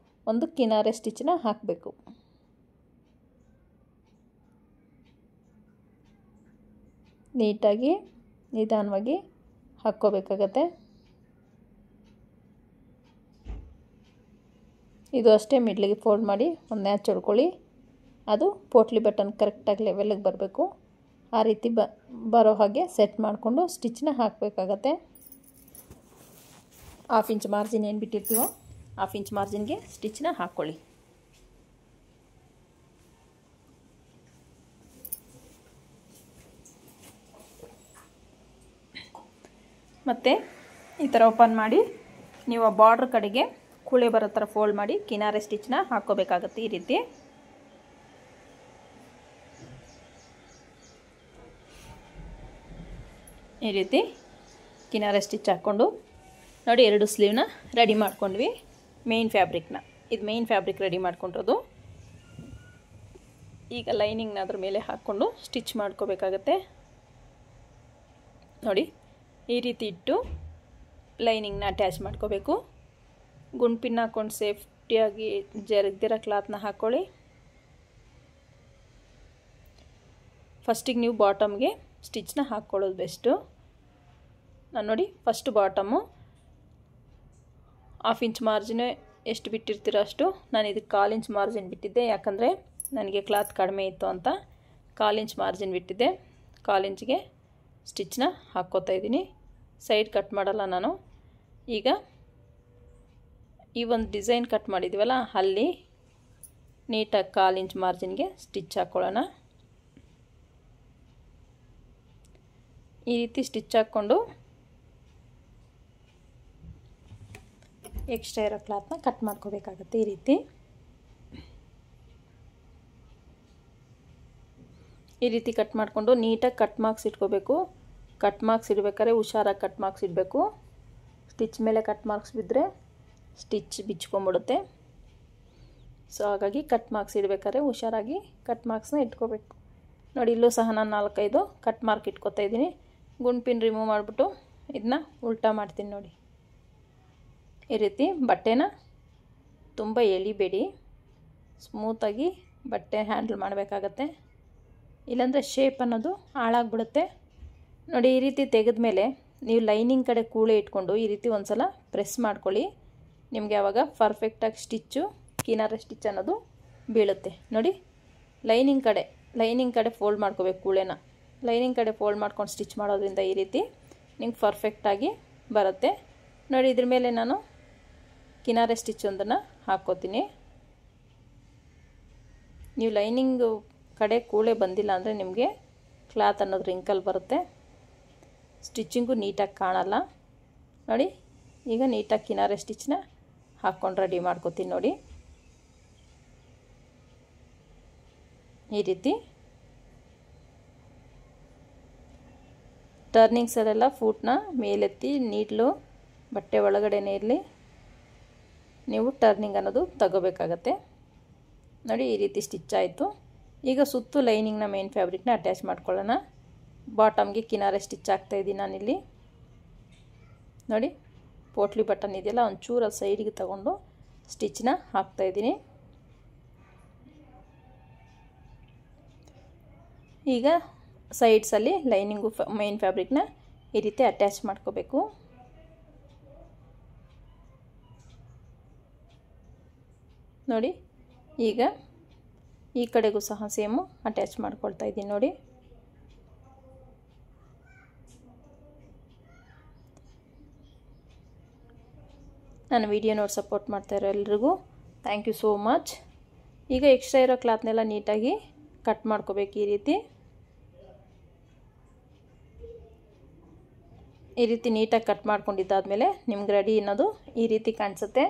ಒಂದು ಕಿನಾರೆ ಸ್ಟಿಚ್ನ ಹಾಕಬೇಕು. ನೀಟಾಗಿ ನಿಧಾನವಾಗಿ ಹಾಕ್ಕೋಬೇಕಾಗತ್ತೆ. ಇದು ಅಷ್ಟೇ ಮಿಡ್ಲಿಗೆ ಫೋಲ್ಡ್ ಮಾಡಿ ಒಂದು ನ್ಯಾಚ್ ಹೊಡ್ಕೊಳ್ಳಿ. ಅದು ಪೋಟ್ಲಿ ಬಟನ್ ಕರೆಕ್ಟಾಗಿ ಲೆವೆಲ್ಗೆ ಬರಬೇಕು. ಆ ರೀತಿ ಬರೋ ಹಾಗೆ ಸೆಟ್ ಮಾಡಿಕೊಂಡು ಸ್ಟಿಚ್ನ ಹಾಕಬೇಕಾಗತ್ತೆ. 1/2 ಇಂಚ್ ಮಾರ್ಜಿನ್ ಏನು ಬಿಟ್ಟಿರ್ತೀವೋ 1/2 ಇಂಚ್ ಮಾರ್ಜಿನ್ಗೆ ಸ್ಟಿಚ್ನ ಹಾಕ್ಕೊಳ್ಳಿ. ಮತ್ತು ಈ ಥರ ಓಪನ್ ಮಾಡಿ ನೀವು ಆ ಬಾರ್ಡ್ರ್ ಕಡೆಗೆ ಕೂಳೆ ಬರೋ ಥರ ಫೋಲ್ಡ್ ಮಾಡಿ ಕಿನಾರೆ ಸ್ಟಿಚ್ನ ಹಾಕ್ಕೋಬೇಕಾಗತ್ತೆ. ಈ ರೀತಿ ಕಿನಾರೆ ಸ್ಟಿಚ್ ಹಾಕ್ಕೊಂಡು ನೋಡಿ 2 ಸ್ಲೀವ್ನ ರೆಡಿ ಮಾಡ್ಕೊಂಡ್ವಿ. ಮೇನ್ ಫ್ಯಾಬ್ರಿಕ್ನ ಇದು ಮೇನ್ ಫ್ಯಾಬ್ರಿಕ್ ರೆಡಿ ಮಾಡ್ಕೊಂಡಿರೋದು. ಈಗ ಲೈನಿಂಗ್ನ ಅದ್ರ ಮೇಲೆ ಹಾಕ್ಕೊಂಡು ಸ್ಟಿಚ್ ಮಾಡ್ಕೋಬೇಕಾಗತ್ತೆ. ನೋಡಿ ಈ ರೀತಿ ಇಟ್ಟು ಲೈನಿಂಗ್ನ ಅಟ್ಯಾಚ್ ಮಾಡ್ಕೋಬೇಕು. ಗುಂಡ್ಪಿನ್ ಹಾಕ್ಕೊಂಡು ಸೇಫ್ಟಿಯಾಗಿ ಜರಗ್ದಿರೋ ಕ್ಲಾತ್ನ ಹಾಕ್ಕೊಳ್ಳಿ. ಫಸ್ಟಿಗೆ ನೀವು ಬಾಟಮ್ಗೆ ಸ್ಟಿಚ್ನ ಹಾಕ್ಕೊಳ್ಳೋದು ಬೆಸ್ಟು. ನಾನು ನೋಡಿ ಫಸ್ಟ್ ಬಾಟಮು 1/2 ಇಂಚ್ ಮಾರ್ಜಿನ್ ಎಷ್ಟು ಬಿಟ್ಟಿರ್ತೀರೋ ಅಷ್ಟು ನಾನು ಇದಕ್ಕೆ 1/4 ಇಂಚ್ ಮಾರ್ಜಿನ್ ಬಿಟ್ಟಿದ್ದೆ. ಯಾಕಂದರೆ ನನಗೆ ಕ್ಲಾತ್ ಕಡಿಮೆ ಇತ್ತು ಅಂತ 1/4 ಇಂಚ್ ಮಾರ್ಜಿನ್ ಬಿಟ್ಟಿದ್ದೆ. 1/4 ಇಂಚ್ಗೆ ಸ್ಟಿಚ್ನ ಹಾಕ್ಕೋತಾ ಇದ್ದೀನಿ. ಸೈಡ್ ಕಟ್ ಮಾಡಲ್ಲ ನಾನು. ಈಗ ಈ ಒಂದು ಡಿಸೈನ್ ಕಟ್ ಮಾಡಿದ್ದೀವಲ್ಲ ಅಲ್ಲಿ ನೀಟಾಗಿ 1/4 ಇಂಚ್ ಮಾರ್ಜಿನ್ಗೆ ಸ್ಟಿಚ್ ಹಾಕ್ಕೊಳ್ಳೋಣ. ಈ ರೀತಿ ಸ್ಟಿಚ್ ಹಾಕ್ಕೊಂಡು ಎಕ್ಸ್ಟ್ರಾ ಇರೋ ಕ್ಲಾತ್ನ ಕಟ್ ಮಾಡ್ಕೋಬೇಕಾಗತ್ತೆ. ಈ ರೀತಿ ಈ ರೀತಿ ಕಟ್ ಮಾಡಿಕೊಂಡು ನೀಟಾಗಿ ಕಟ್ ಮಾರ್ಕ್ಸ್ ಇಟ್ಕೋಬೇಕು. ಕಟ್ ಮಾರ್ಕ್ಸ್ ಇಡಬೇಕಾದ್ರೆ ಹುಷಾರಾಗಿ ಕಟ್ ಮಾರ್ಕ್ಸ್ ಇಡಬೇಕು. ಸ್ಟಿಚ್ ಮೇಲೆ ಕಟ್ ಮಾರ್ಕ್ಸ್ ಬಿದ್ದರೆ ಸ್ಟಿಚ್ ಬಿಚ್ಕೊಂಬಿಡುತ್ತೆ. ಸೊ ಹಾಗಾಗಿ ಕಟ್ ಮಾರ್ಕ್ಸ್ ಇಡಬೇಕಾದ್ರೆ ಹುಷಾರಾಗಿ ಕಟ್ ಮಾರ್ಕ್ಸ್ನ ಇಟ್ಕೋಬೇಕು. ನೋಡಿ, ಇಲ್ಲೂ ಸಹ ನಾನು 4-5 ಕಟ್ ಮಾರ್ಕ್ ಇಟ್ಕೊತಾ ಇದ್ದೀನಿ. ಗುಂಡು ಪಿನ್ ರಿಮೂವ್ ಮಾಡಿಬಿಟ್ಟು ಇದನ್ನ ಉಲ್ಟಾ ಮಾಡ್ತೀನಿ. ನೋಡಿ, ಈ ರೀತಿ ಬಟ್ಟೆನ ತುಂಬ ಎಳಿಬೇಡಿ, ಸ್ಮೂತಾಗಿ ಬಟ್ಟೆ ಹ್ಯಾಂಡಲ್ ಮಾಡಬೇಕಾಗತ್ತೆ, ಇಲ್ಲಾಂದರೆ ಶೇಪ್ ಅನ್ನೋದು ಹಾಳಾಗ್ಬಿಡುತ್ತೆ. ನೋಡಿ, ಈ ರೀತಿ ತೆಗೆದ್ಮೇಲೆ ನೀವು ಲೈನಿಂಗ್ ಕಡೆ ಕೂಳೆ ಇಟ್ಕೊಂಡು ಈ ರೀತಿ ಒಂದು ಸಲ ಪ್ರೆಸ್ ಮಾಡ್ಕೊಳ್ಳಿ. ನಿಮಗೆ ಆವಾಗ ಪರ್ಫೆಕ್ಟಾಗಿ ಸ್ಟಿಚ್ಚು ಕಿನಾರೆ ಸ್ಟಿಚ್ ಅನ್ನೋದು ಬೀಳುತ್ತೆ. ನೋಡಿ, ಲೈನಿಂಗ್ ಕಡೆ ಫೋಲ್ಡ್ ಮಾಡ್ಕೋಬೇಕು ಕೂಳೆನ. ಲೈನಿಂಗ್ ಕಡೆ ಫೋಲ್ಡ್ ಮಾಡ್ಕೊಂಡು ಸ್ಟಿಚ್ ಮಾಡೋದ್ರಿಂದ ಈ ರೀತಿ ನಿಮ್ಗೆ ಪರ್ಫೆಕ್ಟಾಗಿ ಬರುತ್ತೆ. ನೋಡಿ, ಇದ್ರ ಮೇಲೆ ನಾನು ಕಿನಾರೆ ಸ್ಟಿಚ್ ಒಂದನ್ನು ಹಾಕ್ಕೋತೀನಿ. ನೀವು ಲೈನಿಂಗು ಕಡೆ ಕೂಳೆ ಬಂದಿಲ್ಲ ಅಂದರೆ ನಿಮಗೆ ಕ್ಲಾತ್ ಅನ್ನೋದು ರಿಂಕಲ್ ಬರುತ್ತೆ, ಸ್ಟಿಚ್ಚಿಂಗು ನೀಟಾಗಿ ಕಾಣಲ್ಲ. ನೋಡಿ, ಈಗ ನೀಟಾಗಿ ಕಿನಾರೆ ಸ್ಟಿಚ್ನ ಹಾಕ್ಕೊಂಡು ರೆಡಿ ಮಾಡ್ಕೋತೀನಿ. ನೋಡಿ, ಈ ರೀತಿ ಟರ್ನಿಂಗ್ಸಲ್ಲೆಲ್ಲ ಫೂಟ್ನ ಮೇಲೆತ್ತಿ ನೀಡ್ಲು ಬಟ್ಟೆ ಒಳಗಡೆನೇ ಇರಲಿ, ನೀವು ಟರ್ನಿಂಗ್ ಅನ್ನೋದು ತಗೋಬೇಕಾಗತ್ತೆ. ನೋಡಿ, ಈ ರೀತಿ ಸ್ಟಿಚ್ ಆಯಿತು. ಈಗ ಸುತ್ತು ಲೈನಿಂಗ್ನ ಮೇನ್ ಫ್ಯಾಬ್ರಿಕ್ನ ಅಟ್ಯಾಚ್ ಮಾಡ್ಕೊಳ್ಳೋಣ. ಬಾಟಮ್ಗೆ ಕಿನಾರೆ ಸ್ಟಿಚ್ ಹಾಕ್ತಾಯಿದ್ದೀನಿ ನಾನಿಲ್ಲಿ. ನೋಡಿ, ಪೋಟ್ಲಿ ಬಟನ್ ಇದೆಯಲ್ಲ, ಒಂಚೂರು ಸೈಡಿಗೆ ತಗೊಂಡು ಸ್ಟಿಚ್ನ ಹಾಕ್ತಾಯಿದ್ದೀನಿ. ಈಗ ಸೈಡ್ಸಲ್ಲಿ ಲೈನಿಂಗು ಮೇನ್ ಫ್ಯಾಬ್ರಿಕ್ನ ಈ ರೀತಿ ಅಟ್ಯಾಚ್ ಮಾಡ್ಕೋಬೇಕು. ನೋಡಿ, ಈಗ ಈ ಕಡೆಗೂ ಸಹ ಸೇಮು ಅಟ್ಯಾಚ್ ಮಾಡ್ಕೊಳ್ತಾ ಇದ್ದೀನಿ. ನೋಡಿ, ನಾನು ವಿಡಿಯೋ ನೋಡಿ ಸಪೋರ್ಟ್ ಮಾಡ್ತಾ ಇರೋ ಎಲ್ರಿಗೂ ಥ್ಯಾಂಕ್ ಯು ಸೋ ಮಚ್. ಈಗ ಎಕ್ಸ್ಟ್ರಾ ಇರೋ ಕ್ಲಾತ್ನೆಲ್ಲ ನೀಟಾಗಿ ಕಟ್ ಮಾಡ್ಕೋಬೇಕು. ಈ ರೀತಿ ನೀಟಾಗಿ ಕಟ್ ಮಾಡ್ಕೊಂಡಿದ್ದಾದಮೇಲೆ ನಿಮ್ಗೆ ರೆಡಿ ಅನ್ನೋದು ಈ ರೀತಿ ಕಾಣಿಸುತ್ತೆ.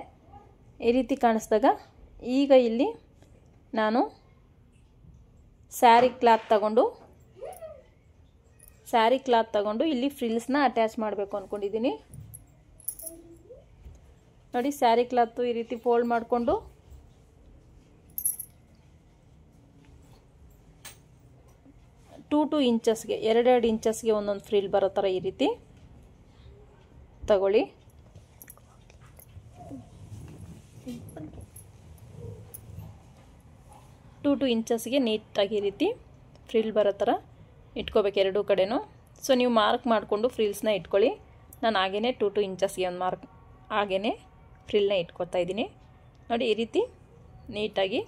ಈ ರೀತಿ ಕಾಣಿಸಿದಾಗ ಈಗ ಇಲ್ಲಿ ನಾನು ಸ್ಯಾರಿ ಕ್ಲಾತ್ ತಗೊಂಡು ಇಲ್ಲಿ ಫ್ರಿಲ್ಸ್ನ ಅಟ್ಯಾಚ್ ಮಾಡಬೇಕು ಅಂದ್ಕೊಂಡಿದ್ದೀನಿ. ನೋಡಿ, ಸ್ಯಾರಿ ಕ್ಲಾತು ಈ ರೀತಿ ಫೋಲ್ಡ್ ಮಾಡಿಕೊಂಡು ಟೂ ಇಂಚಸ್ಗೆ 2 ಇಂಚಸ್ಗೆ ಒಂದೊಂದು ಫ್ರಿಲ್ ಬರೋ ಥರ ಈ ರೀತಿ ತಗೊಳ್ಳಿ. ಟೂ ಇಂಚಸ್ಗೆ ನೀಟಾಗಿ ಈ ರೀತಿ ಫ್ರಿಲ್ ಬರೋ ಥರ ಇಟ್ಕೋಬೇಕು ಎರಡೂ ಕಡೆನೂ. ಸೊ ನೀವು ಮಾರ್ಕ್ ಮಾಡಿಕೊಂಡು ಫ್ರಿಲ್ಸ್ನ ಇಟ್ಕೊಳ್ಳಿ. ನಾನು ಹಾಗೇ 2 ಇಂಚಸ್ಗೆ ಒಂದು ಮಾರ್ಕ್ ಹಾಗೇ ಫ್ರಿಲ್ನ ಇಟ್ಕೊತಾ ಇದ್ದೀನಿ. ನೋಡಿ, ಈ ರೀತಿ ನೀಟಾಗಿ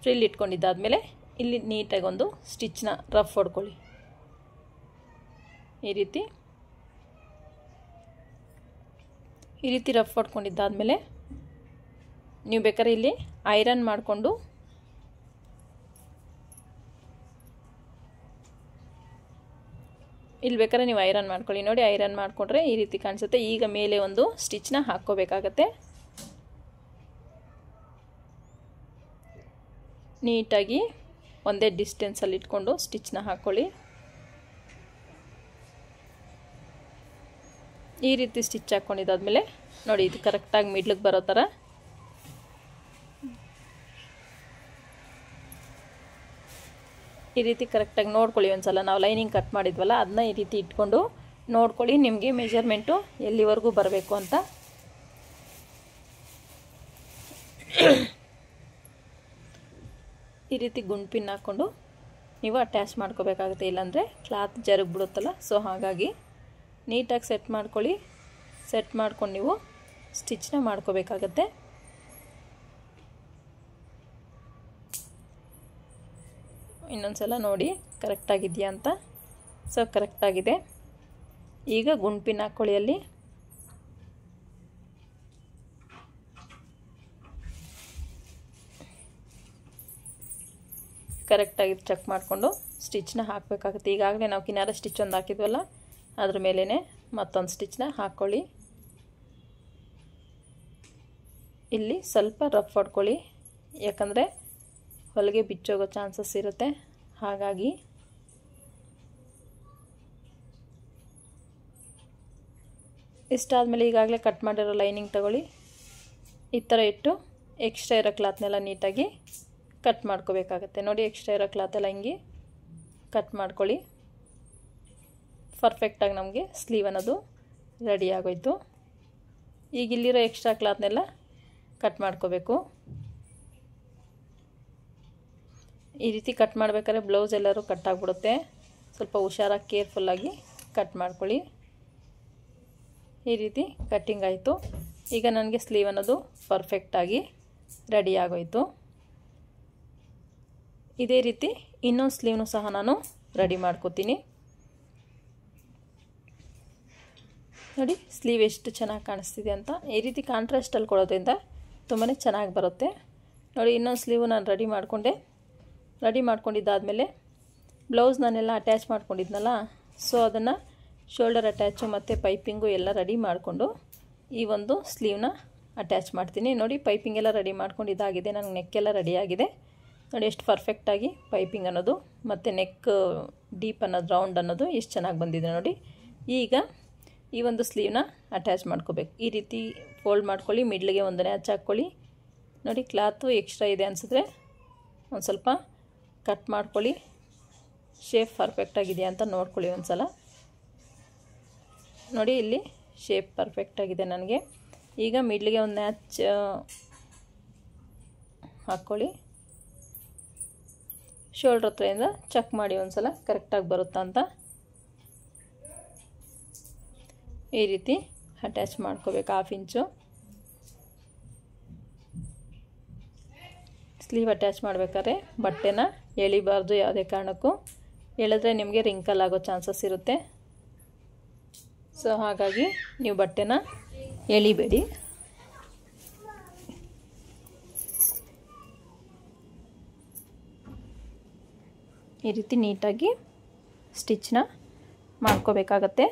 ಫ್ರಿಲ್ ಇಟ್ಕೊಂಡಿದ್ದಾದಮೇಲೆ ಇಲ್ಲಿ ನೀಟಾಗಿ ಒಂದು ಸ್ಟಿಚ್ನ ರಫ್ ಹೊಡ್ಕೊಳ್ಳಿ. ಈ ರೀತಿ ರಫ್ ಹೊಡ್ಕೊಂಡಿದ್ದಾದಮೇಲೆ ನೀವು ಬೇಕಾದ್ರೆ ಇಲ್ಲಿ ಐರನ್ ಮಾಡಿಕೊಂಡು ಐರನ್ ಮಾಡ್ಕೊಳ್ಳಿ. ನೋಡಿ, ಐರನ್ ಮಾಡಿಕೊಂಡ್ರೆ ಈ ರೀತಿ ಕಾಣಿಸುತ್ತೆ. ಈಗ ಮೇಲೆ ಒಂದು ಸ್ಟಿಚ್ನ ಹಾಕ್ಕೋಬೇಕಾಗತ್ತೆ. ನೀಟಾಗಿ ಒಂದೇ ಡಿಸ್ಟೆನ್ಸಲ್ಲಿ ಇಟ್ಕೊಂಡು ಸ್ಟಿಚ್ನ ಹಾಕ್ಕೊಳ್ಳಿ. ಈ ರೀತಿ ಸ್ಟಿಚ್ ಹಾಕ್ಕೊಂಡಿದ್ದಾದಮೇಲೆ ನೋಡಿ, ಇದು ಕರೆಕ್ಟಾಗಿ ಮಿಡ್ಲಿಗೆ ಬರೋ ಥರ ಈ ರೀತಿ ಕರೆಕ್ಟಾಗಿ ನೋಡ್ಕೊಳ್ಳಿ. ಒಂದ್ಸಲ ನಾವು ಲೈನಿಂಗ್ ಕಟ್ ಮಾಡಿದ್ವಲ್ಲ, ಅದನ್ನ ಈ ರೀತಿ ಇಟ್ಕೊಂಡು ನೋಡ್ಕೊಳ್ಳಿ ನಿಮಗೆ ಮೆಜರ್ಮೆಂಟು ಎಲ್ಲಿವರೆಗೂ ಬರಬೇಕು ಅಂತ. ಈ ರೀತಿ ಗುಂಡು ಪಿನ್ ಹಾಕ್ಕೊಂಡು ನೀವು ಅಟ್ಯಾಚ್ ಮಾಡ್ಕೋಬೇಕಾಗುತ್ತೆ, ಇಲ್ಲಾಂದರೆ ಕ್ಲಾತ್ ಜರುಗ್ಬಿಡುತ್ತಲ್ಲ. ಸೊ ಹಾಗಾಗಿ ನೀಟಾಗಿ ಸೆಟ್ ಮಾಡ್ಕೊಳ್ಳಿ. ಸೆಟ್ ಮಾಡ್ಕೊಂಡು ನೀವು ಸ್ಟಿಚ್ನ ಮಾಡ್ಕೋಬೇಕಾಗತ್ತೆ. ಇನ್ನೊಂದ್ಸಲ ನೋಡಿ ಕರೆಕ್ಟಾಗಿದೆಯಾ ಅಂತ. ಸೊ ಕರೆಕ್ಟಾಗಿದೆ. ಈಗ ಗುಂಡು ಪಿನ್ ಹಾಕ್ಕೊಳ್ಳಿ. ಅಲ್ಲಿ ಕರೆಕ್ಟಾಗಿ ಚೆಕ್ ಮಾಡಿಕೊಂಡು ಸ್ಟಿಚ್ನ ಹಾಕಬೇಕಾಗುತ್ತೆ. ಈಗಾಗಲೇ ನಾವು ಕಿನಾರ ಸ್ಟಿಚ್ ಒಂದು ಹಾಕಿದ್ವಲ್ಲ, ಅದ್ರ ಮೇಲೇ ಮತ್ತೊಂದು ಸ್ಟಿಚ್ನ ಹಾಕ್ಕೊಳ್ಳಿ. ಇಲ್ಲಿ ಸ್ವಲ್ಪ ರಫ್ ಹೊಡ್ಕೊಳ್ಳಿ, ಯಾಕಂದರೆ ಹೊಲಿಗೆ ಬಿಚ್ಚೋಗೋ ಚಾನ್ಸಸ್ ಇರುತ್ತೆ. ಹಾಗಾಗಿ ಇಷ್ಟಾದಮೇಲೆ ಈಗಾಗಲೇ ಕಟ್ ಮಾಡಿರೋ ಲೈನಿಂಗ್ ತಗೊಳ್ಳಿ, ಈ ಥರ ಇಟ್ಟು ಎಕ್ಸ್ಟ್ರಾ ಇರೋ ಕ್ಲಾತ್ನೆಲ್ಲ ನೀಟಾಗಿ ಕಟ್ ಮಾಡ್ಕೋಬೇಕಾಗತ್ತೆ. ನೋಡಿ, ಎಕ್ಸ್ಟ್ರಾ ಇರೋ ಕ್ಲಾತೆಲ್ಲ ಹಿಂಗೆ ಕಟ್ ಮಾಡ್ಕೊಳ್ಳಿ. ಪರ್ಫೆಕ್ಟಾಗಿ ನಮಗೆ ಸ್ಲೀವ್ ಅನ್ನೋದು ರೆಡಿ ಆಗೋಯ್ತು. ಈಗ ಇಲ್ಲಿರೋ ಎಕ್ಸ್ಟ್ರಾ ಕ್ಲಾತ್ನೆಲ್ಲ ಕಟ್ ಮಾಡ್ಕೋಬೇಕು. ಈ ರೀತಿ ಕಟ್ ಮಾಡಬೇಕಾದ್ರೆ ಬ್ಲೌಸ್ ಎಲ್ಲರೂ ಕಟ್ ಆಗಿಬಿಡುತ್ತೆ. ಸ್ವಲ್ಪ ಹುಷಾರಾಗಿ ಕೇರ್ಫುಲ್ಲಾಗಿ ಕಟ್ ಮಾಡ್ಕೊಳ್ಳಿ. ಈ ರೀತಿ ಕಟ್ಟಿಂಗ್ ಆಯಿತು. ಈಗ ನನಗೆ ಸ್ಲೀವ್ ಅನ್ನೋದು ಪರ್ಫೆಕ್ಟಾಗಿ ರೆಡಿ ಆಗೋಯಿತು. ಇದೇ ರೀತಿ ಇನ್ನೊಂದು ಸ್ಲೀವ್ನು ಸಹ ನಾನು ರೆಡಿ ಮಾಡ್ಕೋತೀನಿ. ನೋಡಿ, ಸ್ಲೀವ್ ಎಷ್ಟು ಚೆನ್ನಾಗಿ ಕಾಣಿಸ್ತಿದೆ ಅಂತ. ಈ ರೀತಿ ಕಾಂಟ್ರಾಸ್ಟಲ್ಲಿ ಕೊಡೋದ್ರಿಂದ ತುಂಬಾ ಚೆನ್ನಾಗಿ ಬರುತ್ತೆ. ನೋಡಿ, ಇನ್ನೊಂದು ಸ್ಲೀವ್ ನಾನು ರೆಡಿ ಮಾಡಿಕೊಂಡೆ. ರೆಡಿ ಮಾಡ್ಕೊಂಡಿದ್ದಾದಮೇಲೆ ಬ್ಲೌಸ್ ನಾನೆಲ್ಲ ಅಟ್ಯಾಚ್ ಮಾಡ್ಕೊಂಡಿದ್ನಲ್ಲ, ಸೊ ಅದನ್ನು ಶೋಲ್ಡರ್ ಅಟ್ಯಾಚು ಮತ್ತು ಪೈಪಿಂಗು ಎಲ್ಲ ರೆಡಿ ಮಾಡಿಕೊಂಡು ಈ ಒಂದು ಸ್ಲೀವ್ನ ಅಟ್ಯಾಚ್ ಮಾಡ್ತೀನಿ. ನೋಡಿ, ಪೈಪಿಂಗ್ ಎಲ್ಲ ರೆಡಿ ಮಾಡ್ಕೊಂಡಿದ್ದಾಗಿದೆ. ನನಗೆ ನೆಕ್ಕೆಲ್ಲ ರೆಡಿಯಾಗಿದೆ. ನೋಡಿ, ಎಷ್ಟು ಪರ್ಫೆಕ್ಟಾಗಿ ಪೈಪಿಂಗ್ ಅನ್ನೋದು ಮತ್ತು ನೆಕ್ ಡೀಪ್ ಅನ್ನೋದು, ರೌಂಡ್ ಅನ್ನೋದು ಎಷ್ಟು ಚೆನ್ನಾಗಿ ಬಂದಿದೆ ನೋಡಿ. ಈಗ ಈ ಒಂದು ಸ್ಲೀವ್ನ ಅಟ್ಯಾಚ್ ಮಾಡ್ಕೋಬೇಕು. ಈ ರೀತಿ ಫೋಲ್ಡ್ ಮಾಡ್ಕೊಳ್ಳಿ, ಮಿಡ್ಲಿಗೆ ಒಂದನೇ ಹಚ್ಚಿ ಹಾಕ್ಕೊಳ್ಳಿ. ನೋಡಿ, ಕ್ಲಾತು ಎಕ್ಸ್ಟ್ರಾ ಇದೆ ಅನಿಸಿದ್ರೆ ಒಂದು ಸ್ವಲ್ಪ ಕಟ್ ಮಾಡ್ಕೊಳ್ಳಿ. ಶೇಪ್ ಪರ್ಫೆಕ್ಟಾಗಿದೆಯಾ ಅಂತ ನೋಡ್ಕೊಳ್ಳಿ ಒಂದು ಸಲ. ನೋಡಿ, ಇಲ್ಲಿ ಶೇಪ್ ಪರ್ಫೆಕ್ಟಾಗಿದೆ ನನಗೆ. ಈಗ ಮಿಡ್ಲಿಗೆ ಒಂದು ನ್ಯಾಚ್ ಹಾಕ್ಕೊಳ್ಳಿ. ಶೋಲ್ಡ್ರ್ ಹತ್ರದಿಂದ ಚೆಕ್ ಮಾಡಿ ಒಂದು ಸಲ ಕರೆಕ್ಟಾಗಿ ಬರುತ್ತಾ ಅಂತ. ಈ ರೀತಿ ಅಟ್ಯಾಚ್ ಮಾಡ್ಕೋಬೇಕು 1/2 ಇಂಚು. ಸ್ಲೀವ್ ಅಟ್ಯಾಚ್ ಮಾಡಬೇಕಾದ್ರೆ ಬಟ್ಟೆನ ಎಳಿಬಾರ್ದು ಯಾವುದೇ ಕಾರಣಕ್ಕೂ. ಎಳೆದ್ರೆ ನಿಮಗೆ ರಿಂಕಲ್ ಆಗೋ ಚಾನ್ಸಸ್ ಇರುತ್ತೆ. ಸೊ ಹಾಗಾಗಿ ನೀವು ಬಟ್ಟೆನ ಎಳಿಬೇಡಿ. ಈ ರೀತಿ ನೀಟಾಗಿ ಸ್ಟಿಚ್ನ ಮಾಡ್ಕೋಬೇಕಾಗತ್ತೆ.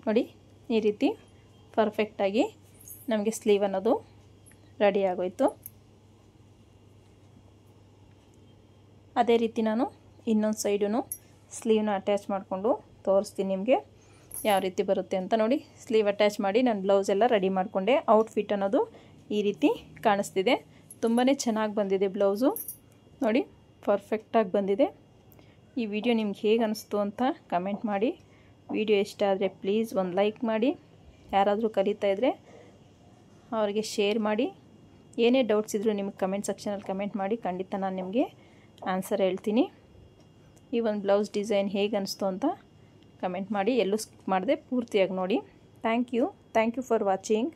ನೋಡಿ, ಈ ರೀತಿ ಪರ್ಫೆಕ್ಟಾಗಿ ನಮಗೆ ಸ್ಲೀವ್ ಅನ್ನೋದು ರೆಡಿ ಆಗೋಯ್ತು. ಅದೇ ರೀತಿ ನಾನು ಇನ್ನೊಂದು ಸೈಡೂ ಸ್ಲೀವ್ನ ಅಟ್ಯಾಚ್ ಮಾಡಿಕೊಂಡು ತೋರಿಸ್ತೀನಿ ನಿಮಗೆ ಯಾವ ರೀತಿ ಬರುತ್ತೆ ಅಂತ. ನೋಡಿ, ಸ್ಲೀವ್ ಅಟ್ಯಾಚ್ ಮಾಡಿ ನಾನು ಬ್ಲೌಸ್ ಎಲ್ಲ ರೆಡಿ ಮಾಡಿಕೊಂಡೆ. ಔಟ್ಫಿಟ್ ಅನ್ನೋದು ಈ ರೀತಿ ಕಾಣಿಸ್ತಿದೆ. ತುಂಬಾ ಚೆನ್ನಾಗಿ ಬಂದಿದೆ ಬ್ಲೌಸು. ನೋಡಿ, ಪರ್ಫೆಕ್ಟಾಗಿ ಬಂದಿದೆ. ಈ ವಿಡಿಯೋ ನಿಮ್ಗೆ ಹೇಗೆ ಅನಿಸ್ತು ಅಂತ ಕಮೆಂಟ್ ಮಾಡಿ. ವಿಡಿಯೋ ಇಷ್ಟ ಆದರೆ ಪ್ಲೀಸ್ ಒಂದು ಲೈಕ್ ಮಾಡಿ. ಯಾರಾದರೂ ಕಲಿತಾ ಇದ್ದರೆ ಅವರಿಗೆ ಶೇರ್ ಮಾಡಿ. ಏನೇ ಡೌಟ್ಸ್ ಇದ್ದರೂ ನಿಮಗೆ ಕಮೆಂಟ್ ಸೆಕ್ಷನಲ್ಲಿ ಕಮೆಂಟ್ ಮಾಡಿ. ಖಂಡಿತ ನಾನು ನಿಮಗೆ ಆನ್ಸರ್ ಹೇಳ್ತೀನಿ. ಈ ಒಂದು ಬ್ಲೌಸ್ ಡಿಸೈನ್ ಹೇಗೆ ಅನಿಸ್ತು ಅಂತ ಕಮೆಂಟ್ ಮಾಡಿ. ಎಲ್ಲೂ ಸ್ಕಿಪ್ ಮಾಡದೆ ಪೂರ್ತಿಯಾಗಿ ನೋಡಿ. Thank you for watching.